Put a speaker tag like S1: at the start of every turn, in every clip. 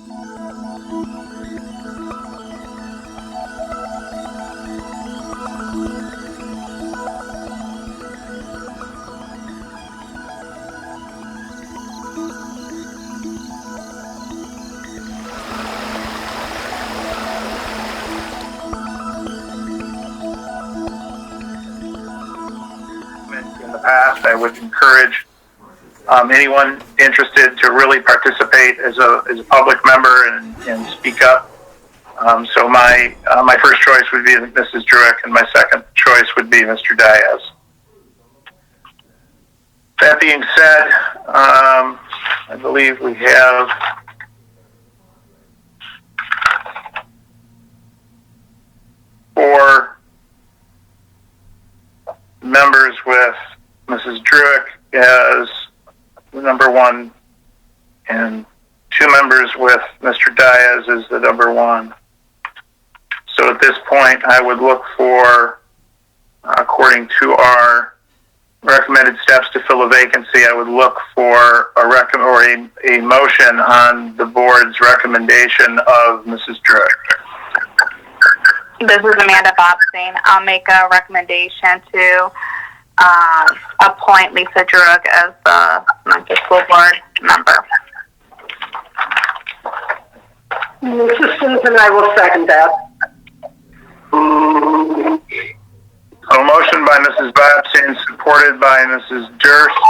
S1: In the past, I would encourage anyone interested to really participate as a public member and speak up. So my first choice would be Mrs. Druick, and my second choice would be Mr. Diaz. That being said, I believe we have four members with Mrs. Druick as the number one and two members with Mr. Diaz as the number one. So at this point, I would look for, according to our recommended steps to fill a vacancy, I would look for a motion on the board's recommendation of Mrs. Druick.
S2: This is Amanda Bobstein. I'll make a recommendation to appoint Lisa Druick as the Memphis School Board member.
S3: This is Susan. I will second that.
S1: So a motion by Mrs. Bobstein, supported by Mrs. Durst.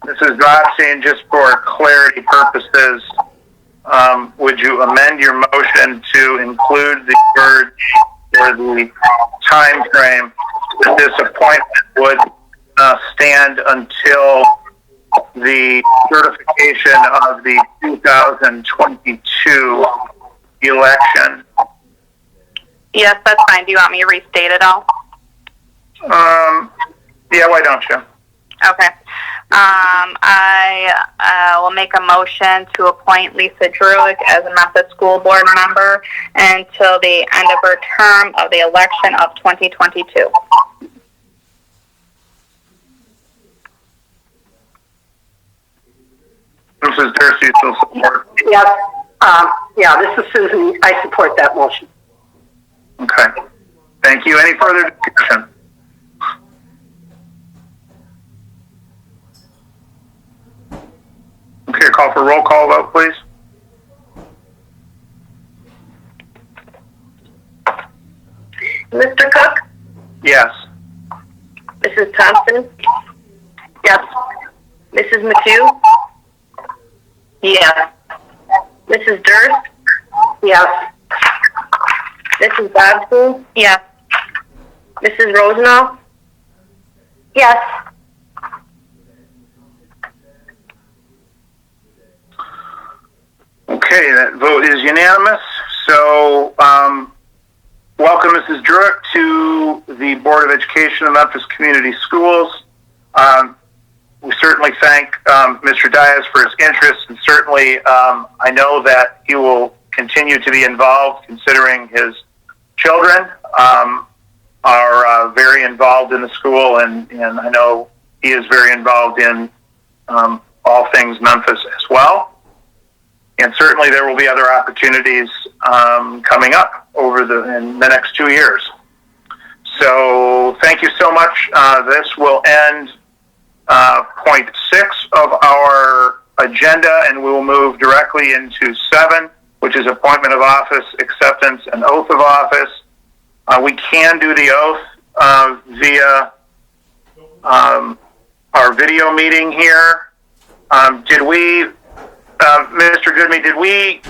S1: Mrs. Bobstein, just for clarity purposes, would you amend your motion to include the word or the time frame that this appointment would stand until the certification of the 2022 election?
S2: Yes, that's fine. Do you want me to restate it all?
S1: Yeah, why don't you?
S2: Okay. I will make a motion to appoint Lisa Druick as a Memphis School Board member until the end of her term of the election of 2022.
S1: Mrs. Durst, you still support?
S3: Yes. Yeah, this is Susan. I support that motion.
S1: Okay. Thank you. Any further discussion? Okay, call for roll call vote, please.
S4: Mr. Cook?
S1: Yes.
S4: Mrs. Thompson?
S3: Yes.
S4: Mrs. McHugh?
S2: Yes.
S4: Mrs. Durst?
S3: Yes.
S4: Mrs. Bobstein?
S2: Yes.
S4: Mrs. Rosenau?
S3: Yes.
S1: Okay, that vote is unanimous. So, welcome Mrs. Druick to the Board of Education of Memphis Community Schools. We certainly thank Mr. Diaz for his interest, and certainly I know that he will continue to be involved, considering his children are very involved in the school, and I know he is very involved in all things Memphis as well. And certainly there will be other opportunities coming up in the next 2 years. So thank you so much. This will end point 6 of our agenda, and we will move directly into 7, which is appointment of office, acceptance, and oath of office. We can do the oath via our video meeting here. Did we, Mr. Goodme, did we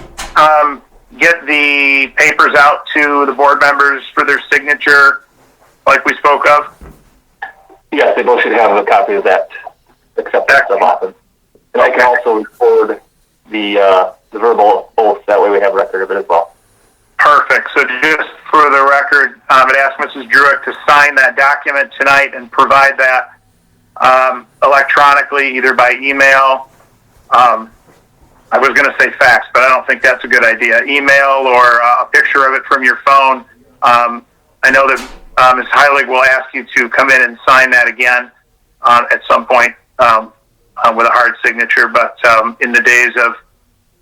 S1: get the papers out to the board members for their signature like we spoke of?
S5: Yes, they both should have a copy of that acceptance of office. And I can also record the verbal oath, that way we have record of it as well.
S1: Perfect. So just for the record, I'd ask Mrs. Druick to sign that document tonight and provide that electronically, either by email. I was going to say fax, but I don't think that's a good idea. Email or a picture of it from your phone. I know that Ms. Heilig will ask you to come in and sign that again at some point with a hard signature, but in the days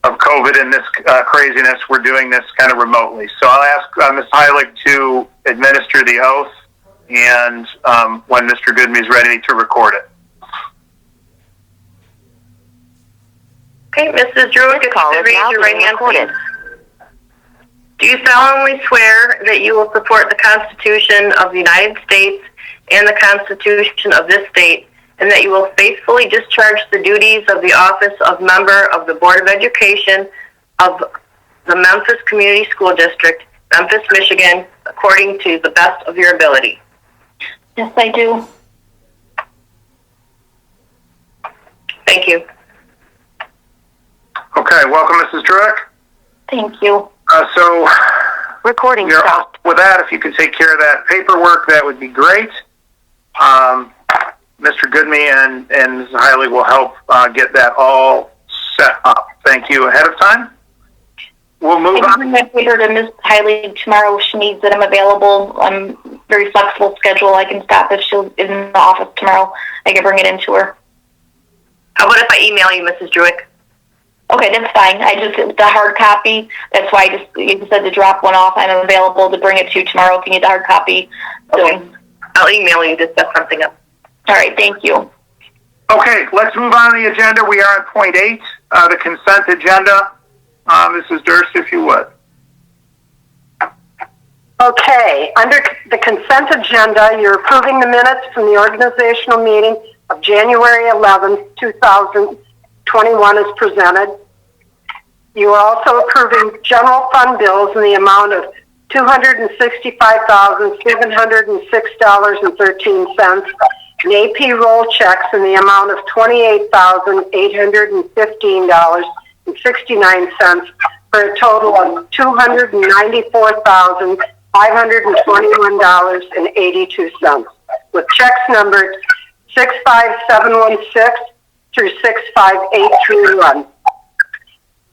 S1: of COVID and this craziness, we're doing this kind of remotely. So I'll ask Ms. Heilig to administer the oath, and when Mr. Goodme is ready to record it.
S4: Okay, Mrs. Druitt, if you could raise your right hand, please. Do you solemnly swear that you will support the Constitution of the United States and the Constitution of this state, and that you will faithfully discharge the duties of the office of member of the Board of Education of the Memphis Community School District, Memphis, Michigan, according to the best of your ability?
S2: Yes, I do.
S4: Thank you.
S1: Okay, welcome, Mrs. Druitt.
S2: Thank you.
S1: So,
S6: Recording
S1: you're
S6: stopped.
S1: with that, if you could take care of that paperwork, that would be great. Mr. Goodme and Mrs. Heilig will help get that all set up. Thank you ahead of time. We'll move
S2: I can
S1: on.
S2: bring my paper to Ms. Heilig tomorrow if she needs it. I'm available. I'm very flexible schedule. I can stop if she's in the office tomorrow. I can bring it in to her.
S4: How about if I email you, Mrs. Druitt?
S2: Okay, that's fine. The hard copy, that's why you said to drop one off. I'm available to bring it to you tomorrow if you need the hard copy. So,
S4: Okay. I'll email you to set something up.
S2: all right, thank you.
S1: Okay, let's move on to the agenda. We are on point 8, the consent agenda. Mrs. Durst, if you would.
S3: Okay, under the consent agenda, you're approving the minutes from the organizational meeting of January 11th, 2021 as presented. You are also approving general fund bills in the amount of $265,706.13 and AP roll checks in the amount of $28,815.69 for a total of $294,521.82, with checks numbered 65716 through 65831,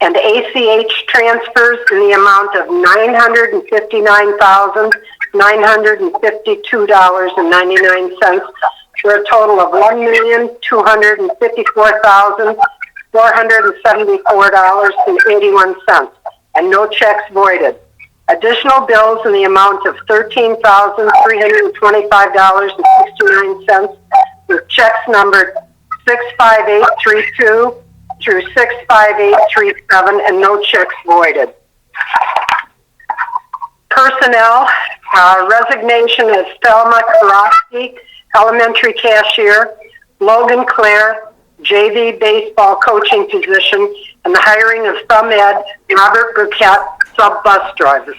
S3: and ACH transfers in the amount of $959,952.99 for a total of $1,254,474.81, and no checks voided. Additional bills in the amount of $13,325.69 with checks numbered 65832 through 65837 and no checks voided. Personnel, resignation of Thelma Karofsky, elementary cashier, Logan Clare, JV baseball coaching position, and the hiring of Thumb Ed, Robert Burkett, sub-bus drivers.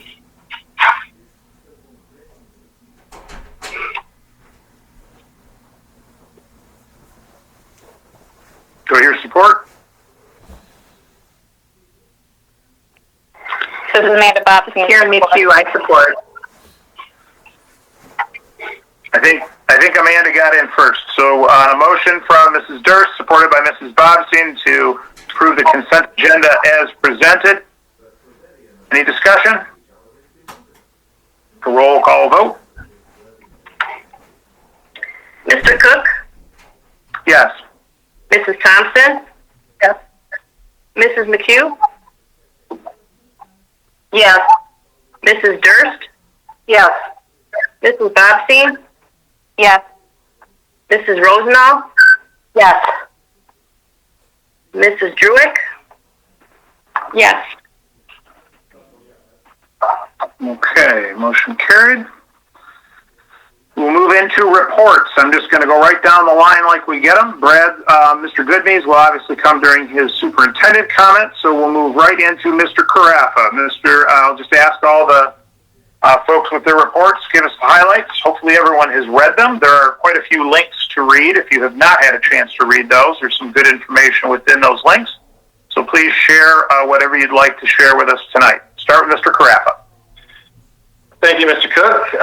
S1: Do I hear support?
S2: This is Amanda Bobson.
S4: Karen, me too, I support.
S1: I think Amanda got in first. So on a motion from Mrs. Durst, supported by Mrs. Bobstein, to approve the consent agenda as presented. Any discussion? A roll call vote.
S4: Mr. Cook?
S1: Yes.
S4: Mrs. Thompson? Yes. Mrs. McHugh? Yes. Mrs. Durst?
S3: Yes.
S4: Mrs. Bobstein?
S2: Yes.
S4: Mrs. Rosenau?
S3: Yes.
S4: Mrs. Druitt?
S2: Yes.
S1: Okay, motion carried. We'll move into reports. I'm just going to go right down the line like we get them. Brad, Mr. Goodmees will obviously come during his superintendent comments, so we'll move right into Mr. Carafa. I'll just ask all the folks with their reports, give us the highlights. Hopefully everyone has read them. There are quite a few links to read. If you have not had a chance to read those, there's some good information within those links. So please share whatever you'd like to share with us tonight. Start with Mr. Carafa.
S5: Thank you, Mr. Cook.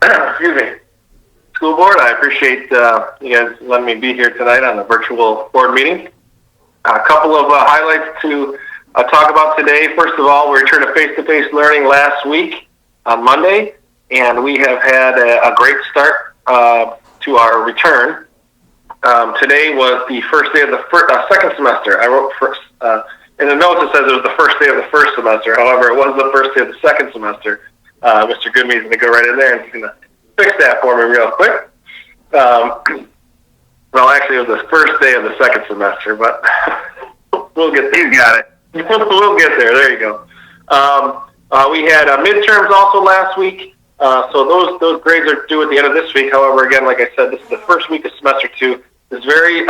S5: Excuse me. School board, I appreciate you guys letting me be here tonight on the virtual board meeting. A couple of highlights to talk about today. First of all, we returned to face-to-face learning last week on Monday, and we have had a great start to our return. Today was the first day of the second semester. I wrote in the notes it says it was the first day of the first semester. However, it was the first day of the second semester. Mr. Goodme's going to go right in there and he's going to fix that for me real quick. Well, actually, it was the first day of the second semester, but we'll get there.
S1: You got it.
S5: We'll get there. There you go. We had midterms also last week, so those grades are due at the end of this week. However, again, like I said, this is the first week of semester 2. It's very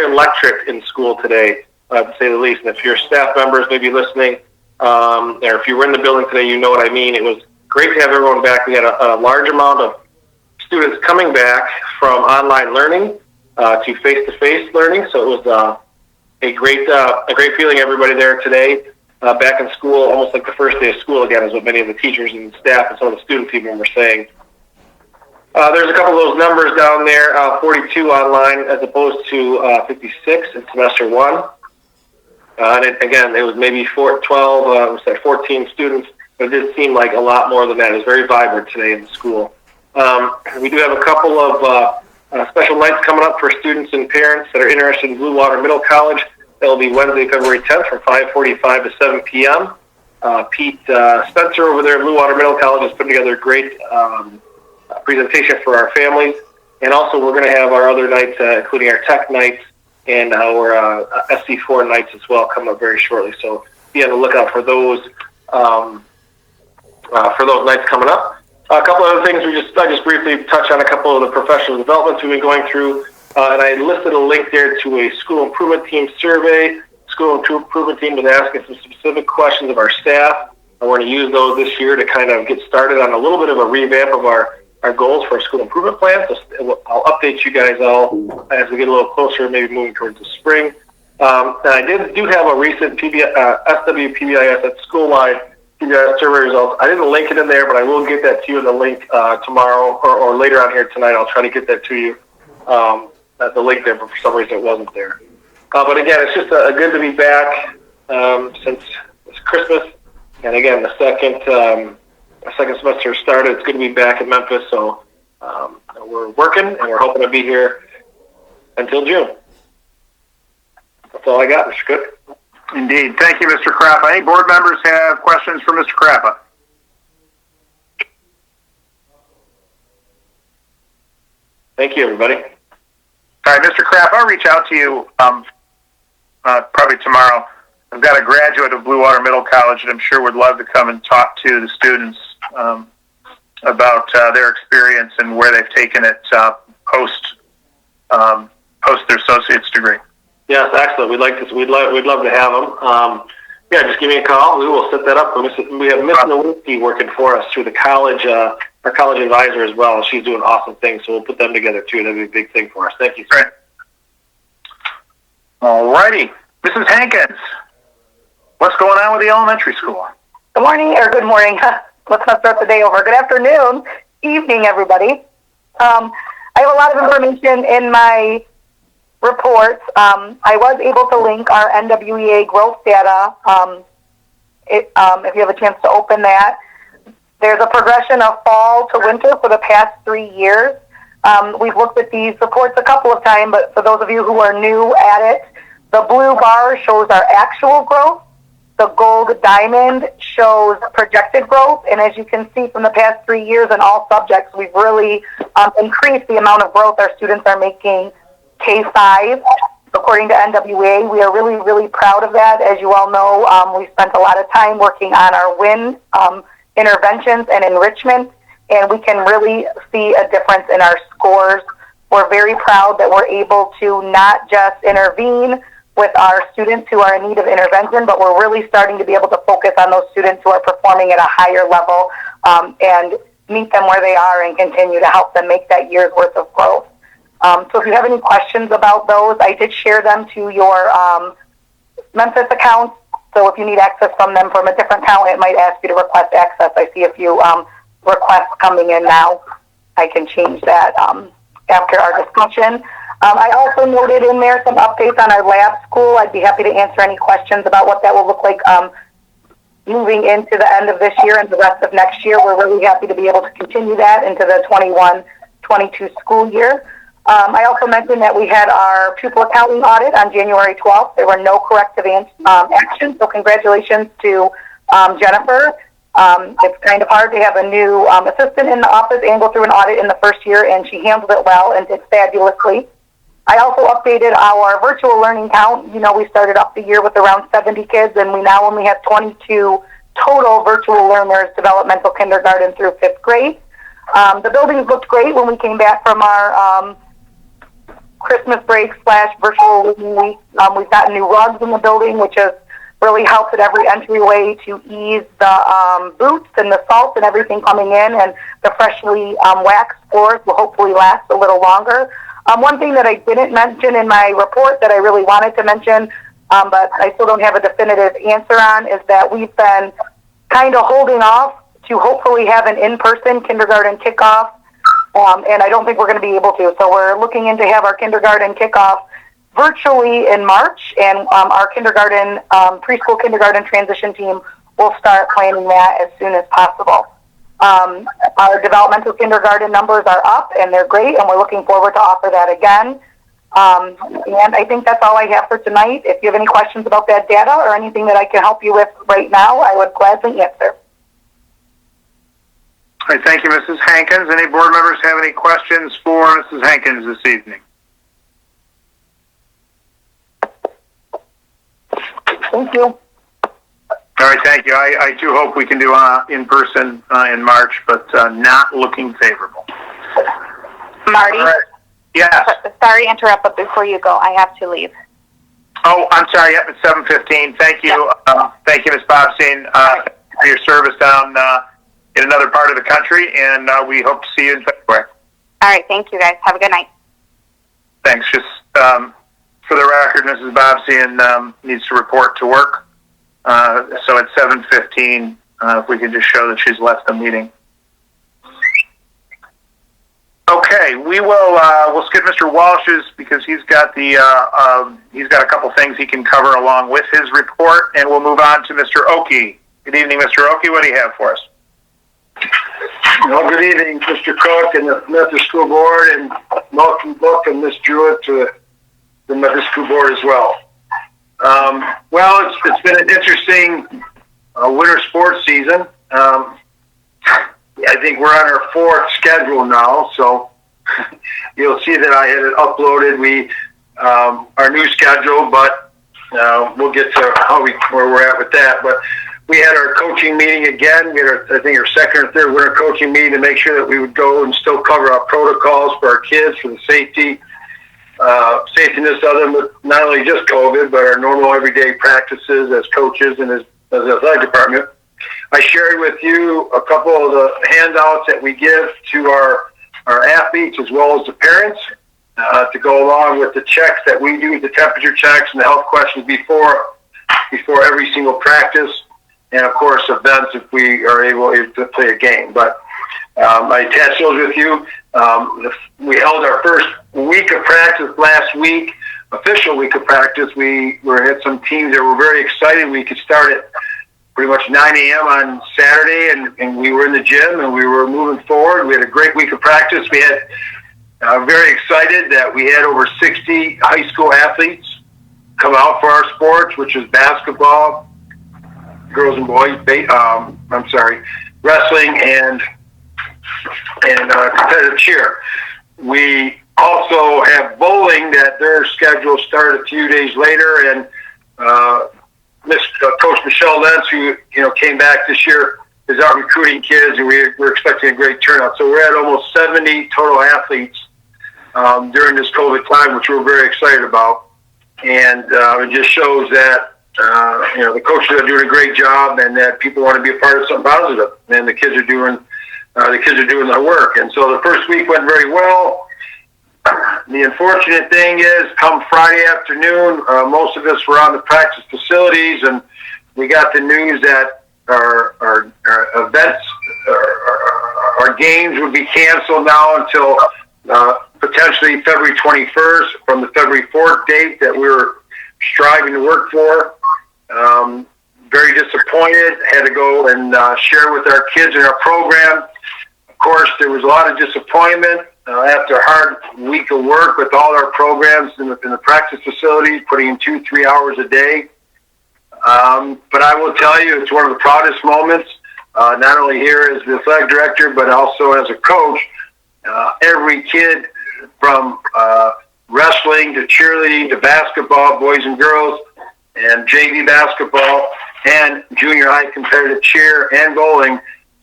S5: electric in school today, to say the least. And if your staff members may be listening, or if you were in the building today, you know what I mean. It was great to have everyone back. We had a large amount of students coming back from online learning to face-to-face learning, so it was a great feeling. Everybody there today, back in school, almost like the first day of school again, is what many of the teachers and staff and some of the student people were saying. There's a couple of those numbers down there, 42 online as opposed to 56 in semester 1. And it was maybe 14 students, but it did seem like a lot more than that. It was very vibrant today in the school. We do have a couple of special nights coming up for students and parents that are interested in Blue Water Middle College. That will be Wednesday, February 10th from 5:45 to 7 p.m. Pete Spencer over there at Blue Water Middle College has put together a great presentation for our families. And also we're going to have our other nights, including our tech nights and our SC4 nights as well, coming up very shortly. So be on the lookout for those nights coming up. A couple other things I just briefly touch on a couple of the professional developments we've been going through, and I listed a link there to a school improvement team survey. School improvement team was asking some specific questions of our staff. I want to use those this year to kind of get started on a little bit of a revamp of our goals for our school improvement plan. So I'll update you guys all as we get a little closer, maybe moving towards the spring. And I do have a recent SWPBIS at school-wide survey results. I didn't link it in there, but I will get that to you in the link tomorrow or later on here tonight. I'll try to get that to you at the link there, but for some reason it wasn't there. But again, it's just good to be back since it's Christmas. And again, the second semester started. It's good to be back in Memphis. So we're working and we're hoping to be here until June. That's all I got, Mr. Cook.
S1: Indeed. Thank you, Mr. Crappa. Any board members have questions for Mr. Crappa?
S5: Thank you, everybody.
S1: All right, Mr. Crappa, I'll reach out to you probably tomorrow. I've got a graduate of Blue Water Middle College that I'm sure would love to come and talk to the students about their experience and where they've taken it post their associate's degree.
S5: Yes, excellent. We'd love to have them. Just give me a call. We will set that up. We have Miss Nowinski working for us through the college, our college advisor as well. She's doing awesome things, so we'll put them together too. That'd be a big thing for us. Thank you, sir.
S1: All righty. Mrs. Hankins, what's going on with the elementary school?
S6: Good morning, or good morning. Let's not start the day over. Good afternoon, evening, everybody. I have a lot of information in my reports. I was able to link our NWEA growth data. If you have a chance to open that, there's a progression of fall to winter for the past 3 years. We've looked at these reports a couple of times, but for those of you who are new at it, the blue bar shows our actual growth. The gold diamond shows projected growth. And as you can see from the past 3 years in all subjects, we've really increased the amount of growth our students are making K-5. According to NWA, we are really, really proud of that. As you all know, we spent a lot of time working on our WIN interventions and enrichment, and we can really see a difference in our scores. We're very proud that we're able to not just intervene with our students who are in need of intervention, but we're really starting to be able to focus on those students who are performing at a higher level and meet them where they are and continue to help them make that year's worth of growth. So if you have any questions about those, I did share them to your Memphis account. So if you need access from them from a different account, it might ask you to request access. I see a few requests coming in now. I can change that after our discussion. I also noted in there some updates on our lab school. I'd be happy to answer any questions about what that will look like moving into the end of this year and the rest of next year. We're really happy to be able to continue that into the 21-22 school year. I also mentioned that we had our pupil accounting audit on January 12th. There were no corrective actions, so congratulations to Jennifer. It's kind of hard to have a new assistant in the office and go through an audit in the first year, and she handled it well and did fabulously. I also updated our virtual learning count. You know, we started off the year with around 70 kids, and we now only have 22 total virtual learners, developmental kindergarten through 5th grade. The buildings looked great when we came back from our Christmas break / virtual learning week. We've got new rugs in the building, which has really helped at every entryway to ease the boots and the salt and everything coming in, and the freshly waxed floors will hopefully last a little longer. One thing that I didn't mention in my report that I really wanted to mention, but I still don't have a definitive answer on, is that we've been kind of holding off to hopefully have an in-person kindergarten kickoff, and I don't think we're going to be able to. So we're looking in to have our kindergarten kickoff virtually in March, and our kindergarten, preschool kindergarten transition team will start planning that as soon as possible. Our developmental kindergarten numbers are up, and they're great, and we're looking forward to offer that again. And I think that's all I have for tonight. If you have any questions about that data or anything that I can help you with right now, I would gladly answer.
S1: All right, thank you, Mrs. Hankins. Any board members have any questions for Mrs. Hankins this evening?
S6: Thank you.
S1: All right, thank you. I too hope we can do in person in March, but not looking favorable.
S2: Marty?
S1: All right. Yes.
S2: Sorry to interrupt, but before you go, I have to leave.
S1: Oh, I'm sorry. Yep, it's 7:15. Thank you. Thank you, Ms. Bobstein, for your service down in another part of the country, and we hope to see you in February.
S2: All right, thank you, guys. Have a good night.
S1: Thanks. Just for the record, Mrs. Bobstein needs to report to work. So at 7:15, if we could just show that she's left the meeting. Okay, we'll skip Mr. Walsh's because he's got a couple things he can cover along with his report, and we'll move on to Mr. Oakey. Good evening, Mr. Oakey. What do you have for us?
S7: Well, good evening, Mr. Cook and the Memphis School Board, and welcome Ms. Jewett to the Memphis School Board as well. Well, it's been an interesting winter sports season. I think we're on our 4th schedule now, so you'll see that I had it uploaded. Our new schedule, but we'll get to where we're at with that. But we had our coaching meeting again. We had I think our 2nd or 3rd winter coaching meeting to make sure that we would go and still cover our protocols for our kids for the safetyness of them, with not only just COVID, but our normal everyday practices as coaches and as the athletic department. I shared with you a couple of the handouts that we give to our athletes as well as the parents to go along with the checks that we do, the temperature checks and the health questions before every single practice, and of course events if we are able to play a game. But I attached those with you. We held our first week of practice last week, official week of practice. We had some teams that were very excited. We could start at pretty much 9 a.m. on Saturday, and we were in the gym and we were moving forward. We had a great week of practice. We had very excited that we had over 60 high school athletes come out for our sports, which is basketball, girls and boys, wrestling, and competitive cheer. We also have bowling that their schedule started a few days later, and Coach Michelle Lentz, who came back this year, is out recruiting kids, and we're expecting a great turnout. So we're at almost 70 total athletes during this COVID time, which we're very excited about, and it just shows that the coaches are doing a great job, and that people want to be a part of something positive, and the kids are doing their work. And so the first week went very well. The unfortunate thing is, come Friday afternoon, most of us were on the practice facilities, and we got the news that our events, our games would be canceled now until potentially February 21st from the February 4th date that we were striving to work for. Very disappointed. Had to go and share with our kids in our program. Of course, there was a lot of disappointment. after a hard week of work with all our programs in the practice facilities, putting in 2-3 hours a day. But I will tell you, it's one of the proudest moments, not only here as the athletic director, but also as a coach. Every kid from wrestling to cheerleading to basketball, boys and girls, and JV basketball, and junior high competitive cheer and bowling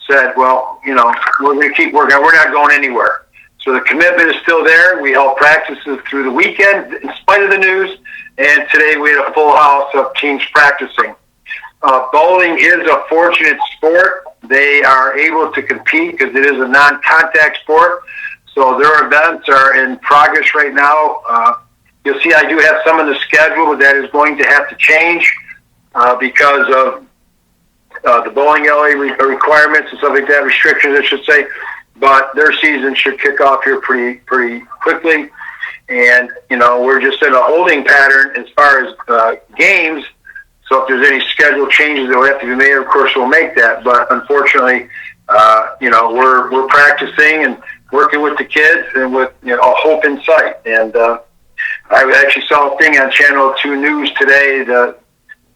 S7: said, well, we're going to keep working. We're not going anywhere. So the commitment is still there. We held practices through the weekend in spite of the news, and today we had a full house of teams practicing. Bowling is a fortunate sport. They are able to compete because it is a non-contact sport. So their events are in progress right now. You'll see I do have some in the schedule, but that is going to have to change because of the bowling alley requirements and stuff like that, restrictions, I should say. But their season should kick off here pretty quickly. And, we're just in a holding pattern as far as games. So if there's any schedule changes that will have to be made, of course, we'll make that. But unfortunately, we're practicing and working with the kids and with a hope in sight. And I actually saw a thing on Channel 2 News today that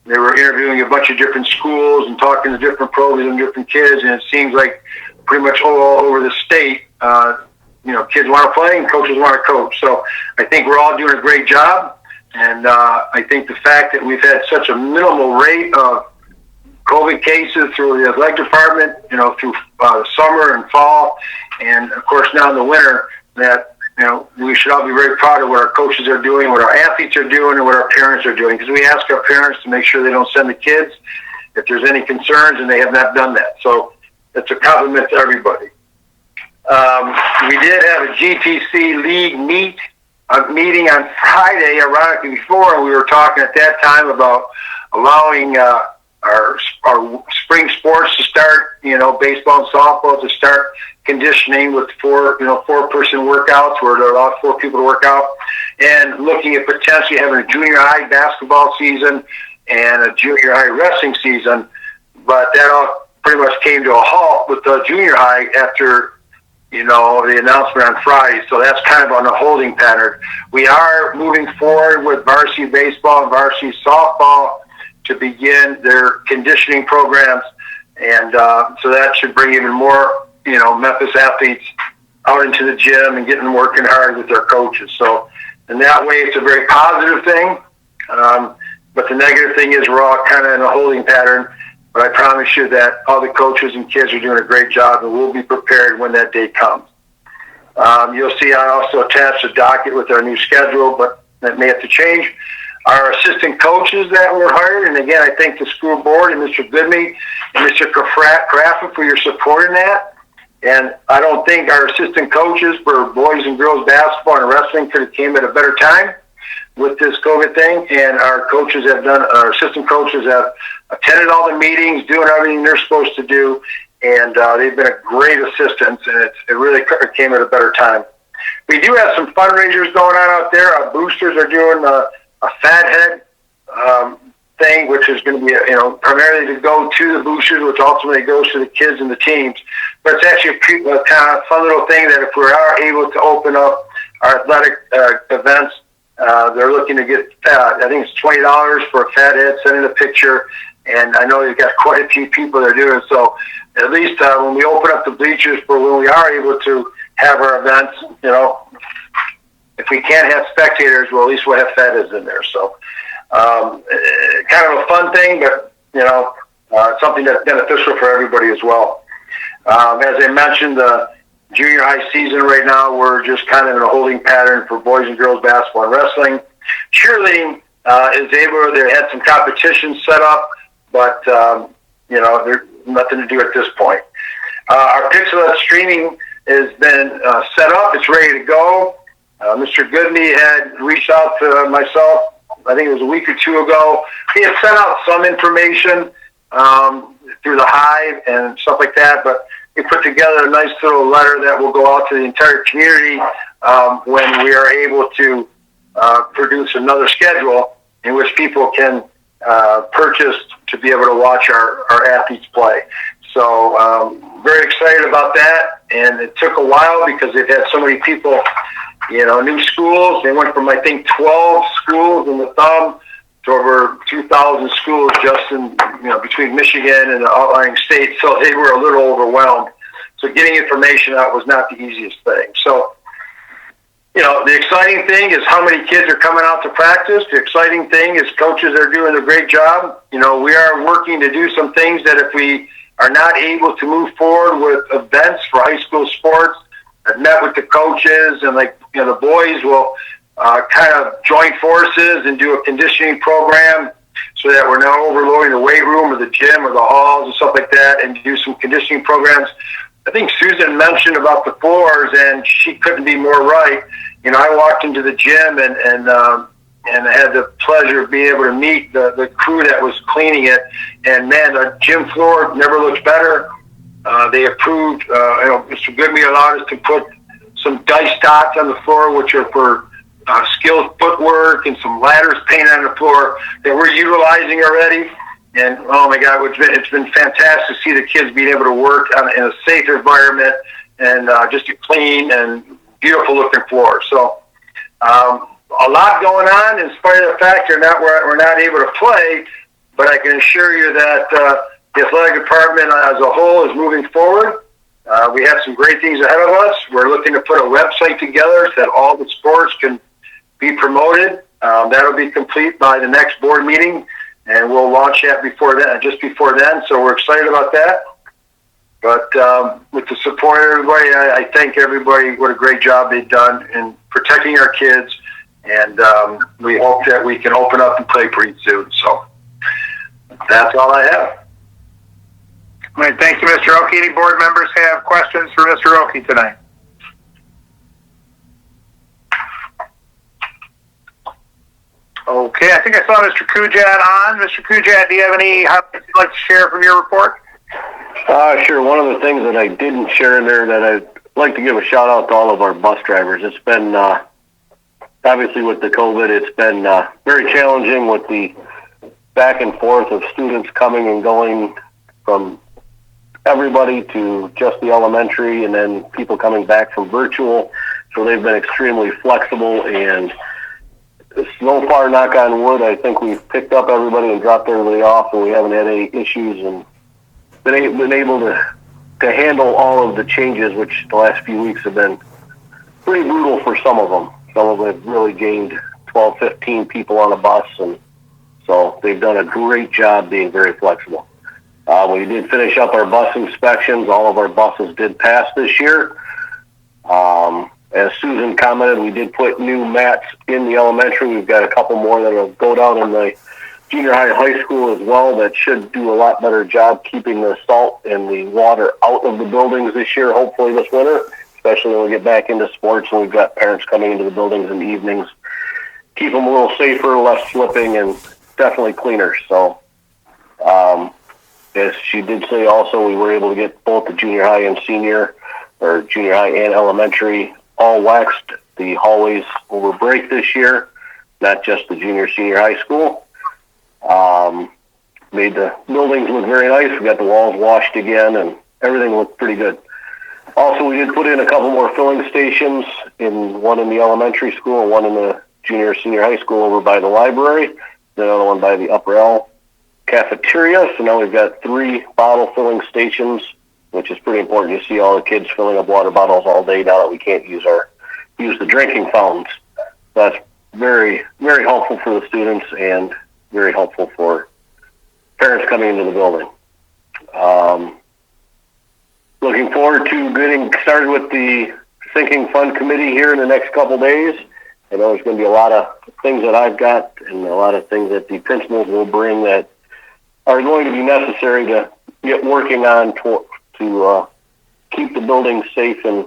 S7: they were interviewing a bunch of different schools and talking to different programs and different kids, and it seems like pretty much all over the state, kids want to play and coaches want to coach. So I think we're all doing a great job, and I think the fact that we've had such a minimal rate of COVID cases through the athletic department, through summer and fall, and of course now in the winter, that we should all be very proud of what our coaches are doing, what our athletes are doing, and what our parents are doing. Because we ask our parents to make sure they don't send the kids if there's any concerns, and they have not done that. So it's a compliment to everybody. We did have a GTC League meeting on Friday, ironically before, and we were talking at that time about allowing our spring sports to start, baseball and softball to start conditioning with four-person workouts where there are 4 people to work out, and looking at potentially having a junior high basketball season and a junior high wrestling season. But that all pretty much came to a halt with the junior high after, the announcement on Friday. So that's kind of on a holding pattern. We are moving forward with varsity baseball and varsity softball to begin their conditioning programs. And so that should bring even more, Memphis athletes out into the gym and getting working hard with their coaches. So in that way, it's a very positive thing. But the negative thing is we're all kind of in a holding pattern. But I promise you that all the coaches and kids are doing a great job, and we'll be prepared when that day comes. You'll see I also attached a docket with our new schedule, but that may have to change. Our assistant coaches that were hired, and again, I thank the school board and Mr. Goodme and Mr. Craffen for your support in that. And I don't think our assistant coaches for boys and girls basketball and wrestling could have came at a better time with this COVID thing. And our assistant coaches have attended all the meetings, doing everything they're supposed to do. And they've been a great assistance, and it really came at a better time. We do have some fundraisers going on out there. Our boosters are doing a fat head thing, which is going to be, primarily to go to the boosters, which ultimately goes to the kids and the teams. But it's actually a kind of fun little thing that if we are able to open up our athletic events, they're looking to get, I think it's $20 for a fat head, send in a picture. And I know you've got quite a few people that are doing it. So at least when we open up the bleachers for when we are able to have our events, if we can't have spectators, well, at least we'll have fat heads in there. So kind of a fun thing, but, something that's beneficial for everybody as well. As I mentioned, the junior high season right now, we're just kind of in a holding pattern for boys and girls basketball and wrestling. Cheerleading they had some competitions set up, but, there's nothing to do at this point. Our Pixelet streaming has been set up. It's ready to go. Mr. Goodme had reached out to myself, I think it was a week or 2 ago. He had sent out some information through the Hive and stuff like that, but we put together a nice little letter that will go out to the entire community when we are able to produce another schedule in which people can purchase to be able to watch our athletes play. So very excited about that. and it took a while because they've had so many people, new schools. They went from, I think, 12 schools in the thumb to over 2,000 schools just in, between Michigan and the outlying states. So they were a little overwhelmed. So getting information out was not the easiest thing. So, the exciting thing is how many kids are coming out to practice. The exciting thing is coaches are doing a great job. We are working to do some things that if we are not able to move forward with events for high school sports, I've met with the coaches and the boys will kind of join forces and do a conditioning program so that we're not overloading the weight room or the gym or the halls and stuff like that, and do some conditioning programs. I think Susan mentioned about the floors, and she couldn't be more right. I walked into the gym and I had the pleasure of being able to meet the crew that was cleaning it. And man, the gym floor never looked better. They approved, Mr. Goodme allowed us to put some dice dots on the floor, which are for skilled footwork, and some ladders painted on the floor that we're utilizing already. And oh my God, it's been fantastic to see the kids being able to work in a safe environment and just a clean and beautiful looking floor. So a lot going on in spite of the fact we're not able to play, but I can assure you that the athletic department as a whole is moving forward. We have some great things ahead of us. We're looking to put a website together so that all the sports can be promoted. That'll be complete by the next board meeting, and we'll launch that just before then. So we're excited about that. But with the support of everybody, I thank everybody. What a great job they've done in protecting our kids, and we hope that we can open up and play pretty soon. So that's all I have.
S1: All right, thank you, Mr. Oakey. Any board members have questions for Mr. Oakey tonight? Okay, I think I saw Mr. Kujat on. Mr. Kujat, do you have any highlights you'd like to share from your report?
S8: Sure. One of the things that I didn't share in there that I'd like to give a shout out to all of our bus drivers. It's been, obviously with the COVID, it's been very challenging with the back and forth of students coming and going from everybody to just the elementary, and then people coming back from virtual. So they've been extremely flexible, and so far, knock on wood, I think we've picked up everybody and dropped everybody off, and we haven't had any issues, and been able to handle all of the changes, which the last few weeks have been pretty brutal for some of them. Some of them have really gained 12, 15 people on a bus, and so they've done a great job being very flexible. We did finish up our bus inspections. All of our buses did pass this year. As Susan commented, we did put new mats in the elementary. We've got a couple more that will go down in the junior high and high school as well. That should do a lot better job keeping the salt and the water out of the buildings this year, hopefully this winter, especially when we get back into sports and we've got parents coming into the buildings in the evenings. Keep them a little safer, less slipping, and definitely cleaner. So, as she did say also, we were able to get both the junior high and junior high and elementary all waxed the hallways over break this year, not just the junior, senior high school. Made the buildings look very nice. We got the walls washed again, and everything looked pretty good. Also, we did put in a couple more filling stations, one in the elementary school and one in the junior, senior high school over by the library, the other one by the Upper L cafeteria. So now we've got 3 bottle filling stations, which is pretty important. You see all the kids filling up water bottles all day now that we can't use the drinking fountains. That's very, very helpful for the students and very helpful for parents coming into the building. Looking forward to getting started with the Sinking Fund Committee here in the next couple days. I know there's going to be a lot of things that I've got and a lot of things that the principals will bring that are going to be necessary to get working on to keep the building safe and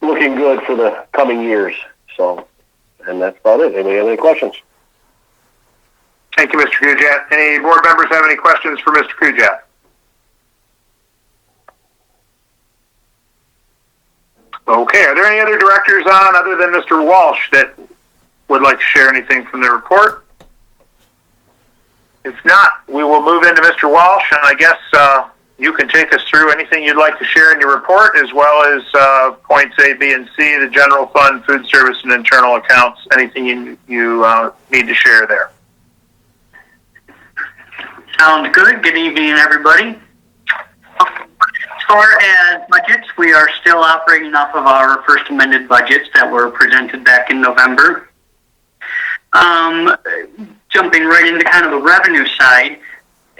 S8: looking good for the coming years. So, and that's about it. Anybody have any questions?
S1: Thank you, Mr. Kujat. Any board members have any questions for Mr. Kujat? Okay, are there any other directors on other than Mr. Walsh that would like to share anything from the report? If not, we will move into Mr. Walsh, and I guess you can take us through anything you'd like to share in your report, as well as points A, B, and C, the general fund, food service, and internal accounts. Anything you need to share there.
S9: Sounds good. Good evening, everybody. As far as budgets, we are still operating off of our first amended budgets that were presented back in November. Jumping right into kind of the revenue side,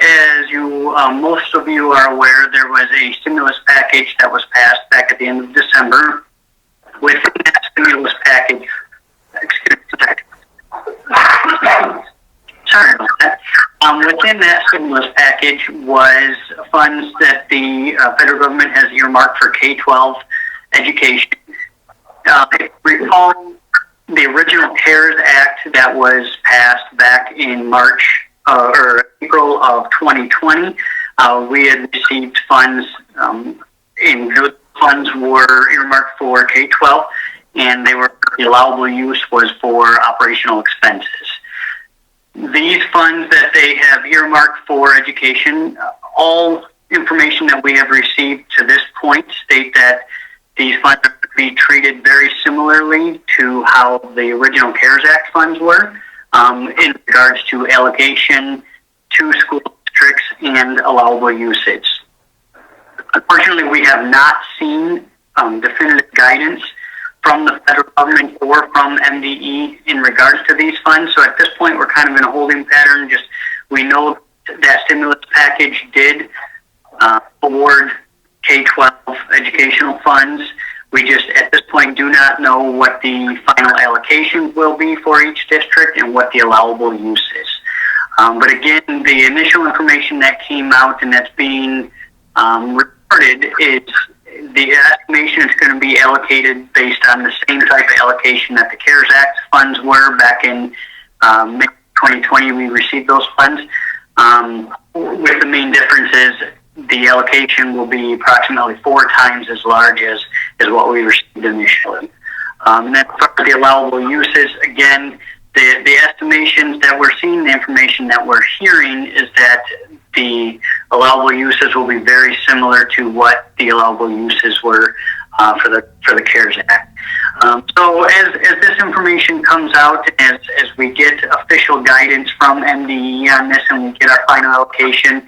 S9: as you, most of you are aware, there was a stimulus package that was passed back at the end of December. Within that stimulus package, sorry about that. Within that stimulus package was funds that the federal government has earmarked for K-12 education. If you recall, the original CARES Act that was passed back in March or April of 2020, we had received funds, and those funds were earmarked for K-12, and the allowable use was for operational expenses. These funds that they have earmarked for education, all information that we have received to this point state that these funds are to be treated very similarly to how the original CARES Act funds were, in regards to allocation to school districts and allowable usage. Unfortunately, we have not seen definitive guidance from the federal government or from MDE in regards to these funds. So at this point, we're kind of in a holding pattern. Just we know that stimulus package did award K-12 educational funds. We just, at this point, do not know what the final allocation will be for each district and what the allowable use is. But again, the initial information that came out and that's being reported is the estimation is going to be allocated based on the same type of allocation that the CARES Act funds were back in May 2020. We received those funds. With the main difference is the allocation will be approximately 4 times as large as what we received initially. And then for the allowable uses, again, the estimations that we're seeing, the information that we're hearing is that the allowable uses will be very similar to what the allowable uses were for the CARES Act. So as this information comes out, as we get official guidance from MDE on this and we get our final allocation,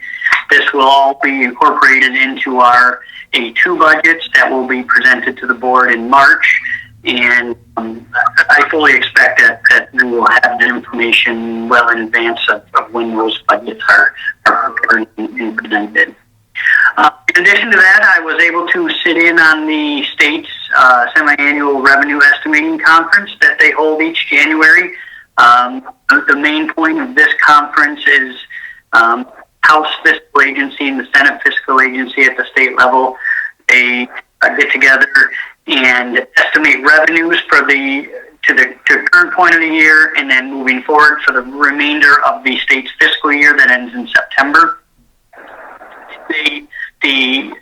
S9: this will all be incorporated into our A2 budgets that will be presented to the board in March. And I fully expect that we will have the information well in advance of when those budgets are prepared and presented. In addition to that, I was able to sit in on the state's semi-annual revenue estimating conference that they hold each January. The main point of this conference is House Fiscal Agency and the Senate Fiscal Agency at the state level. They get together and estimate revenues for to the current point of the year, and then moving forward for the remainder of the state's fiscal year that ends in September. The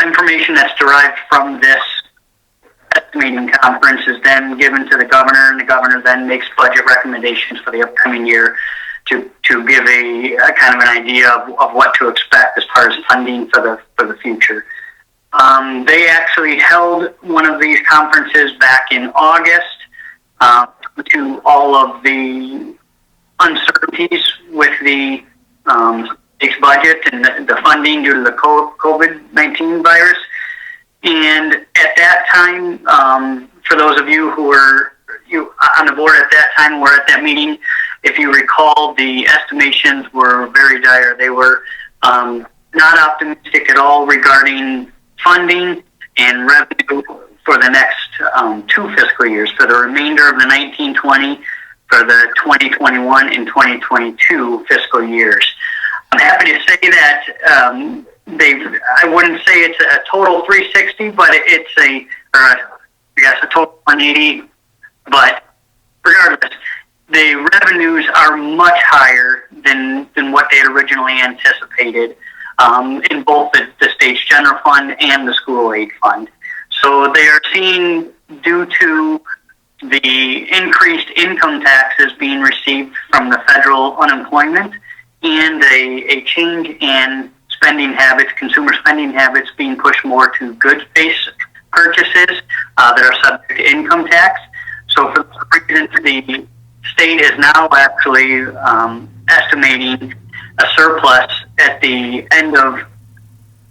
S9: information that's derived from this estimating conference is then given to the governor, and the governor then makes budget recommendations for the upcoming year to give a kind of an idea of what to expect as far as funding for the future. They actually held one of these conferences back in August to all of the uncertainties with the state's budget and the funding due to the COVID-19 virus. And at that time, for those of you who were on the board at that time, were at that meeting, if you recall, the estimations were very dire. They were not optimistic at all regarding funding and revenue for the next 2 fiscal years, for the remainder of the 1920, for the 2021 and 2022 fiscal years. I'm happy to say that I wouldn't say it's a total 360, but it's a total 180. But regardless, the revenues are much higher than what they had originally anticipated in both the state's general fund and the school aid fund. So they are seeing, due to the increased income taxes being received from the federal unemployment and a change in spending habits, consumer spending habits being pushed more to goods-based purchases that are subject to income tax. So for the reason, the state is now actually estimating a surplus at the end of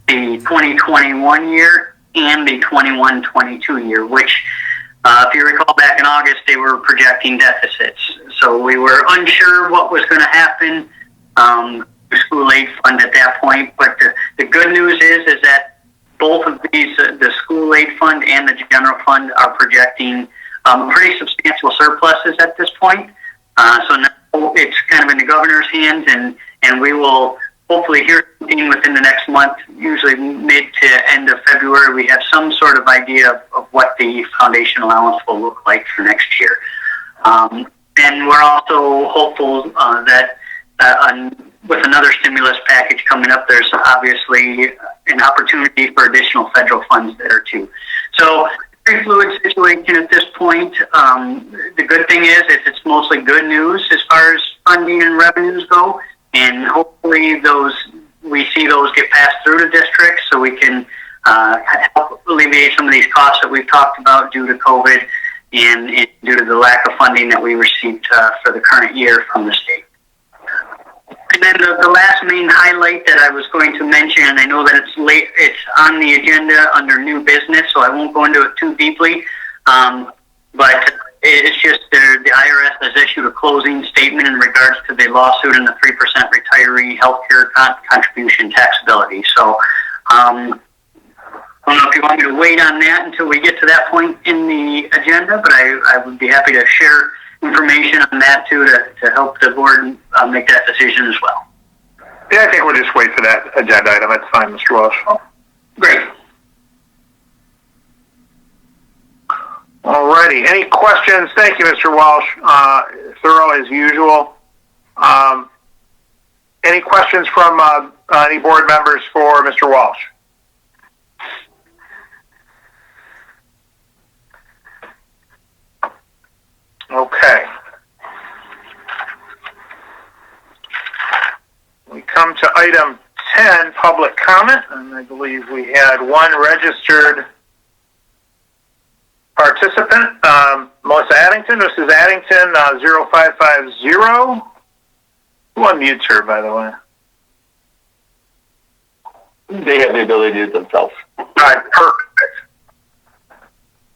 S9: the 2021 year and the 21-22 year, which, if you recall back in August, they were projecting deficits. So we were unsure what was going to happen. The school aid fund at that point, but the good news is that both of these, the school aid fund and the general fund, are projecting pretty substantial surpluses at this point. So now it's kind of in the governor's hands, and we will hopefully hear something within the next month, usually mid to end of February. We have some sort of idea of what the foundation allowance will look like for next year. And we're also hopeful that with another stimulus package coming up, there's obviously an opportunity for additional federal funds there too. So, very fluid situation at this point. The good thing is it's mostly good news as far as funding and revenues go, and hopefully we see those get passed through the districts so we can help alleviate some of these costs that we've talked about due to COVID and due to the lack of funding that we received for the current year from the state. And then the last main highlight that I was going to mention, and I know that it's on the agenda under new business, so I won't go into it too deeply, but it's just the IRS has issued a closing statement in regards to the lawsuit and the 3% retiree healthcare contribution taxability. So I don't know if you want me to wait on that until we get to that point in the agenda, but I would be happy to share information on that too to help the board make that decision as well.
S1: Yeah, I think we'll just wait for that agenda item. That's fine, Mr. Walsh.
S9: Great.
S1: Alrighty. Any questions? Thank you, Mr. Walsh. Thorough as usual. Any questions from any board members for Mr. Walsh? Okay. We come to item 10, public comment, and I believe we had one registered participant, Melissa Addington. Mrs. Addington, 0550. Who unmutes her, by the way?
S8: They have the ability to do it themselves.
S1: All right, perfect.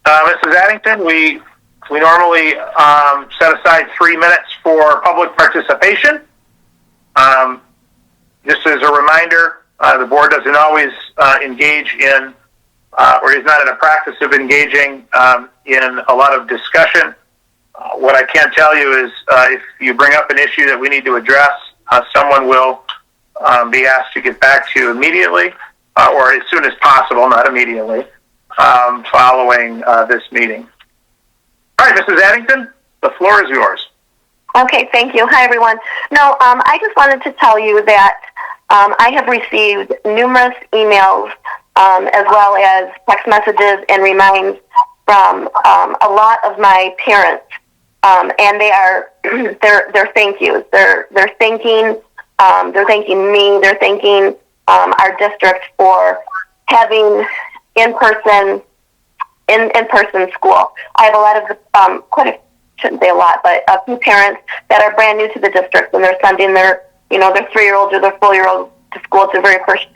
S1: Mrs. Addington, we normally set aside 3 minutes for public participation. Just as a reminder, the board doesn't always engage in, or is not in a practice of engaging in a lot of discussion. What I can tell you is if you bring up an issue that we need to address, someone will be asked to get back to you immediately, or as soon as possible, not immediately, following this meeting. All right, Mrs. Addington, the floor is yours.
S10: Okay, thank you. Hi, everyone. No, I just wanted to tell you that I have received numerous emails as well as text messages and reminds from a lot of my parents, and they are they're thank yous. They're thanking me. They're thanking our district for having in-person school. I have a lot of shouldn't say a lot, but a few parents that are brand new to the district, and they're sending their 3-year-olds or their 4-year-olds to school. It's their very first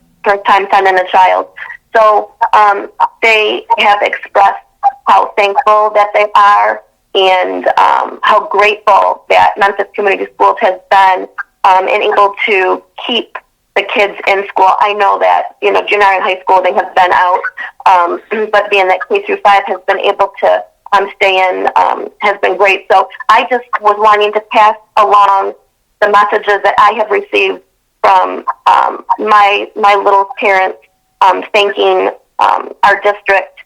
S10: time sending a child. So they have expressed how thankful that they are and how grateful that Memphis Community Schools has been and able to keep the kids in school. I know that, junior and high school, they have been out, but being that K-5 has been able to stay in has been great. So I just was wanting to pass along the messages that I have received from my little parents thanking our district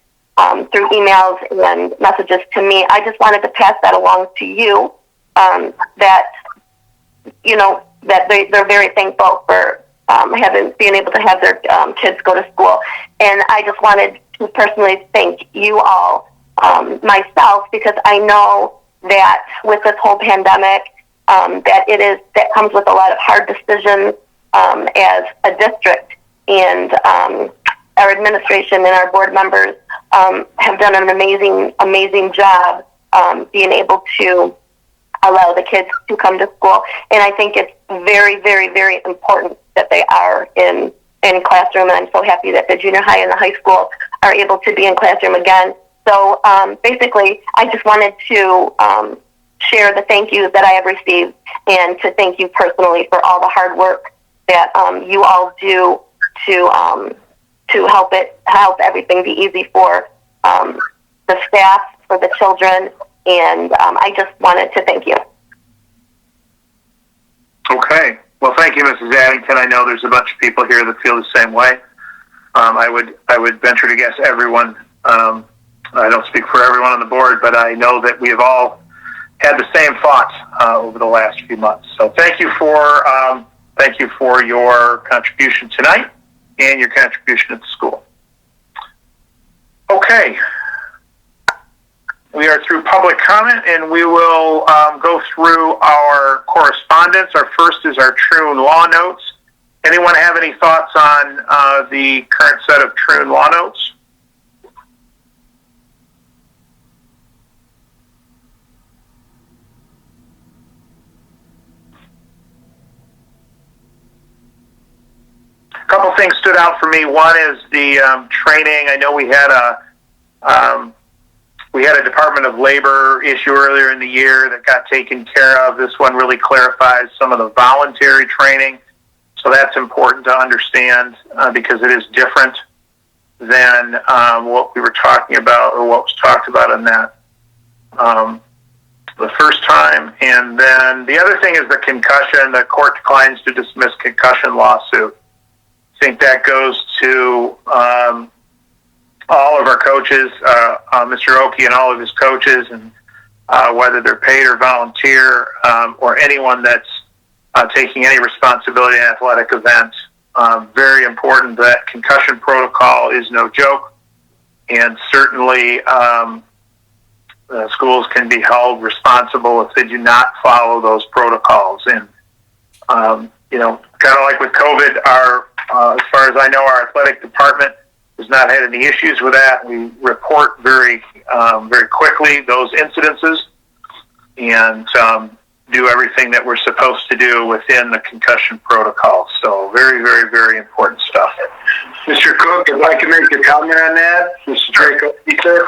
S10: through emails and messages to me. I just wanted to pass that along to you, that they're very thankful for being able to have their kids go to school. And I just wanted to personally thank you all, myself, because I know that with this whole pandemic, that comes with a lot of hard decisions as a district, and our administration and our board members have done an amazing job being able to allow the kids to come to school. And I think it's very, very, very important that they are in classroom. And I'm so happy that the junior high and the high school are able to be in classroom again. So basically, I just wanted to share the thank yous that I have received, and to thank you personally for all the hard work that you all do to help everything be easy for the staff, for the children, and I just wanted to thank you.
S1: Okay. Well, thank you, Mrs. Addington. I know there's a bunch of people here that feel the same way. I would venture to guess everyone. I don't speak for everyone on the board, but I know that we have all had the same thoughts over the last few months. So thank you for your contribution tonight and your contribution at the school. Okay. We are through public comment, and we will go through our correspondence. Our first is our Troon Law Notes. Anyone have any thoughts on the current set of Troon Law Notes? A couple things stood out for me. One is the training. I know we had a Department of Labor issue earlier in the year that got taken care of. This one really clarifies some of the voluntary training. So that's important to understand because it is different than what we were talking about, or what was talked about in that the first time. And then the other thing is the concussion. The court declines to dismiss concussion lawsuit. I think that goes to all of our coaches, Mr. Oki and all of his coaches, and whether they're paid or volunteer, or anyone that's taking any responsibility in an athletic event. Very important. That concussion protocol is no joke, and certainly schools can be held responsible if they do not follow those protocols. And kind of like with COVID, as far as I know, our athletic department has not had any issues with that. We report very quickly those incidences, and do everything that we're supposed to do within the concussion protocol. So very, very, very important stuff.
S7: Mr. Cook, if I can make a comment on that, Mr. Draco, sir.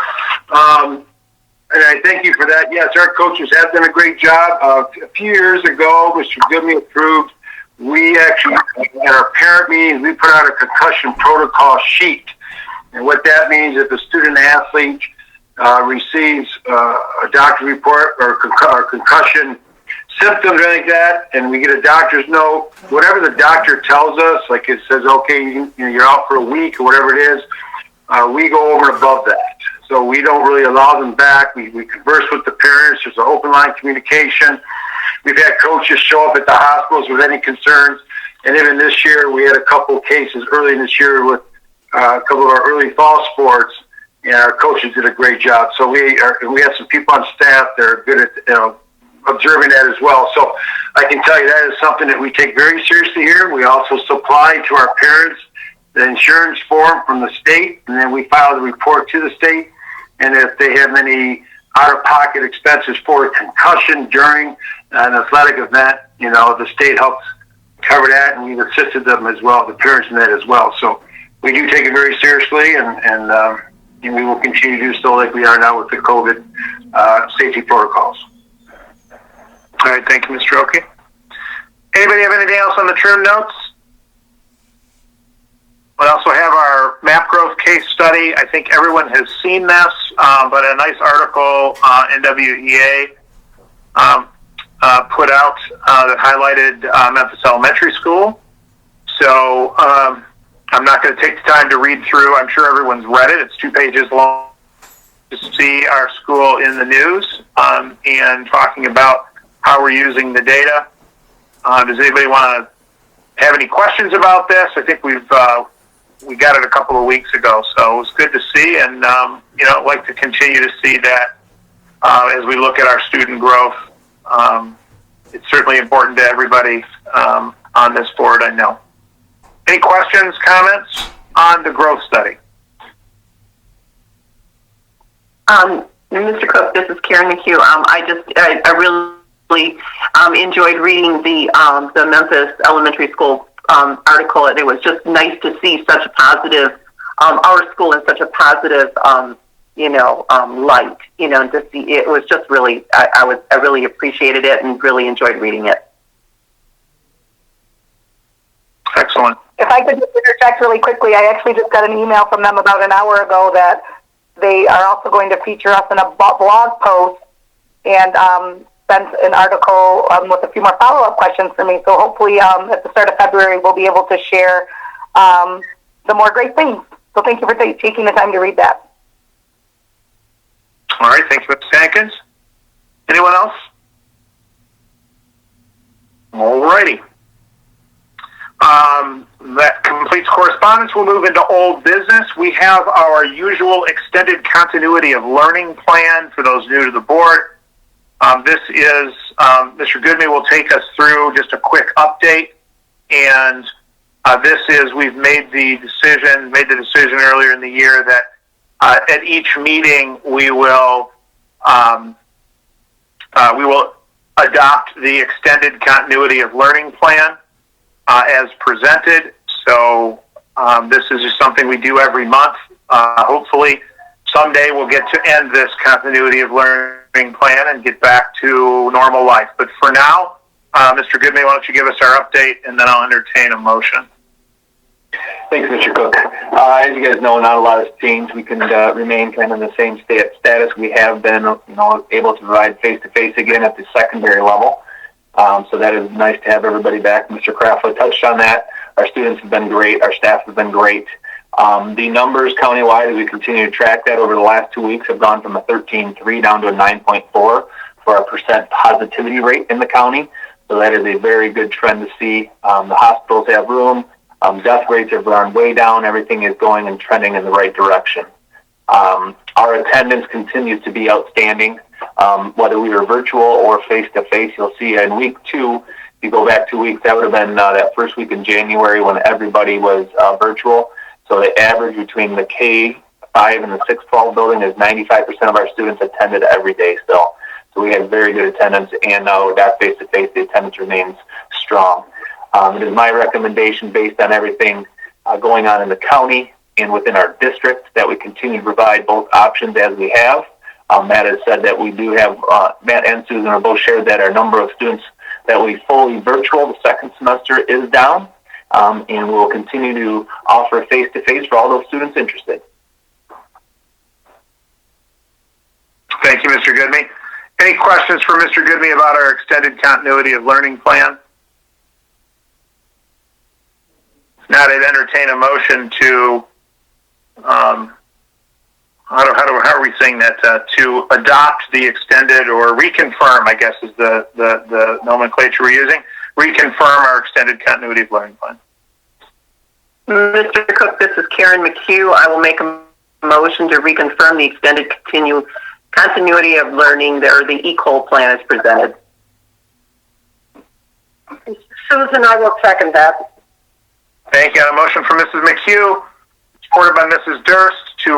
S7: And I thank you for that. Yes, our coaches have done a great job. A few years ago, Mr. Goodman approved, we actually, at our parent meetings, we put out a concussion protocol sheet. And what that means, if a student athlete receives a doctor's report or concussion symptoms or anything like that, and we get a doctor's note, whatever the doctor tells us, like it says, okay, you're out for a week or whatever it is, we go over and above that. So we don't really allow them back. We converse with the parents. There's an open line communication. We've had coaches show up at the hospitals with any concerns. And even this year, we had a couple of cases early in this year with a couple of our early fall sports, and our coaches did a great job. So we have some people on staff that are good at observing that as well. So I can tell you that is something that we take very seriously here. We also supply to our parents the insurance form from the state, and then we file the report to the state. And if they have any out-of-pocket expenses for a concussion during an athletic event, the state helps cover that, and we've assisted them as well, the parents in that as well. So we do take it very seriously, and we will continue to do so like we are now with the COVID safety protocols.
S1: All right, thank you, Mr. Oki. Anybody have anything else on the trim notes? We also have our map growth case study. I think everyone has seen this, but a nice article NWEA put out that highlighted Memphis Elementary School. So I'm not going to take the time to read through. I'm sure everyone's read it. It's 2 pages long to see our school in the news and talking about how we're using the data. Does anybody want to have any questions about this? I think we got it a couple of weeks ago, so it was good to see, and I'd like to continue to see that as we look at our student growth. It's certainly important to everybody on this board, I know. Any questions, comments on the growth study?
S4: Mr. Cook, this is Karen McHugh. I really enjoyed reading the Memphis Elementary School article, and it was just nice to see such a positive, our school in such a positive, light. And to see it was just really, I really appreciated it and really enjoyed reading it.
S1: Excellent.
S6: If I could just interject really quickly, I actually just got an email from them about an hour ago that they are also going to feature us in a blog post and sent an article with a few more follow-up questions for me. So hopefully at the start of February, we'll be able to share some more great things. So thank you for taking the time to read that.
S1: All right. Thank you, Ms. Hankins. Anyone else? All righty. That completes correspondence. We'll move into old business. We have our usual extended continuity of learning plan for those new to the board. This is, Mr. Goodman will take us through just a quick update. And this is, we've made the decision earlier in the year that at each meeting we will adopt the extended continuity of learning plan as presented. So this is just something we do every month. Hopefully someday we'll get to end this continuity of learning plan and get back to normal life. But for now, Mr. Goodman, why don't you give us our update, and then I'll entertain a motion.
S5: Thanks, Mr. Cook. As you guys know, not a lot has changed. We can remain kind of in the same status. We have been, able to provide face-to-face again at the secondary level. So that is nice to have everybody back. Mr. Craftwood touched on that. Our students have been great. Our staff have been great. The numbers countywide, as we continue to track that over the last 2 weeks, have gone from a 13.3 down to a 9.4 for our percent positivity rate in the county. So that is a very good trend to see. The hospitals have room. Death rates have gone way down. Everything is going and trending in the right direction. Our attendance continues to be outstanding. Whether we were virtual or face-to-face, you'll see in week 2, if you go back 2 weeks, that would have been that first week in January when everybody was virtual. So the average between the K-5 and the 6-12 building is 95% of our students attended every day still. So we had very good attendance, and now with that face-to-face, the attendance remains strong. It is my recommendation, based on everything going on in the county and within our district, that we continue to provide both options as we have. Matt has said that we do have, Matt and Susan have both shared that our number of students that we fully virtual the second semester is down, and we'll continue to offer face-to-face for all those students interested.
S1: Thank you, Mr. Goodman. Any questions for Mr. Goodman about our extended continuity of learning plan? If not, I'd entertain a motion to, how are we saying that? To adopt the extended, or reconfirm, I guess is the nomenclature we're using, reconfirm our extended continuity of learning plan.
S4: Mr. Cook, this is Karen McHugh. I will make a motion to reconfirm the extended continuity of learning, or the ECOL plan as presented.
S3: Susan, I will second that.
S1: Thank you. A motion from Mrs. McHugh, supported by Mrs. Durst, to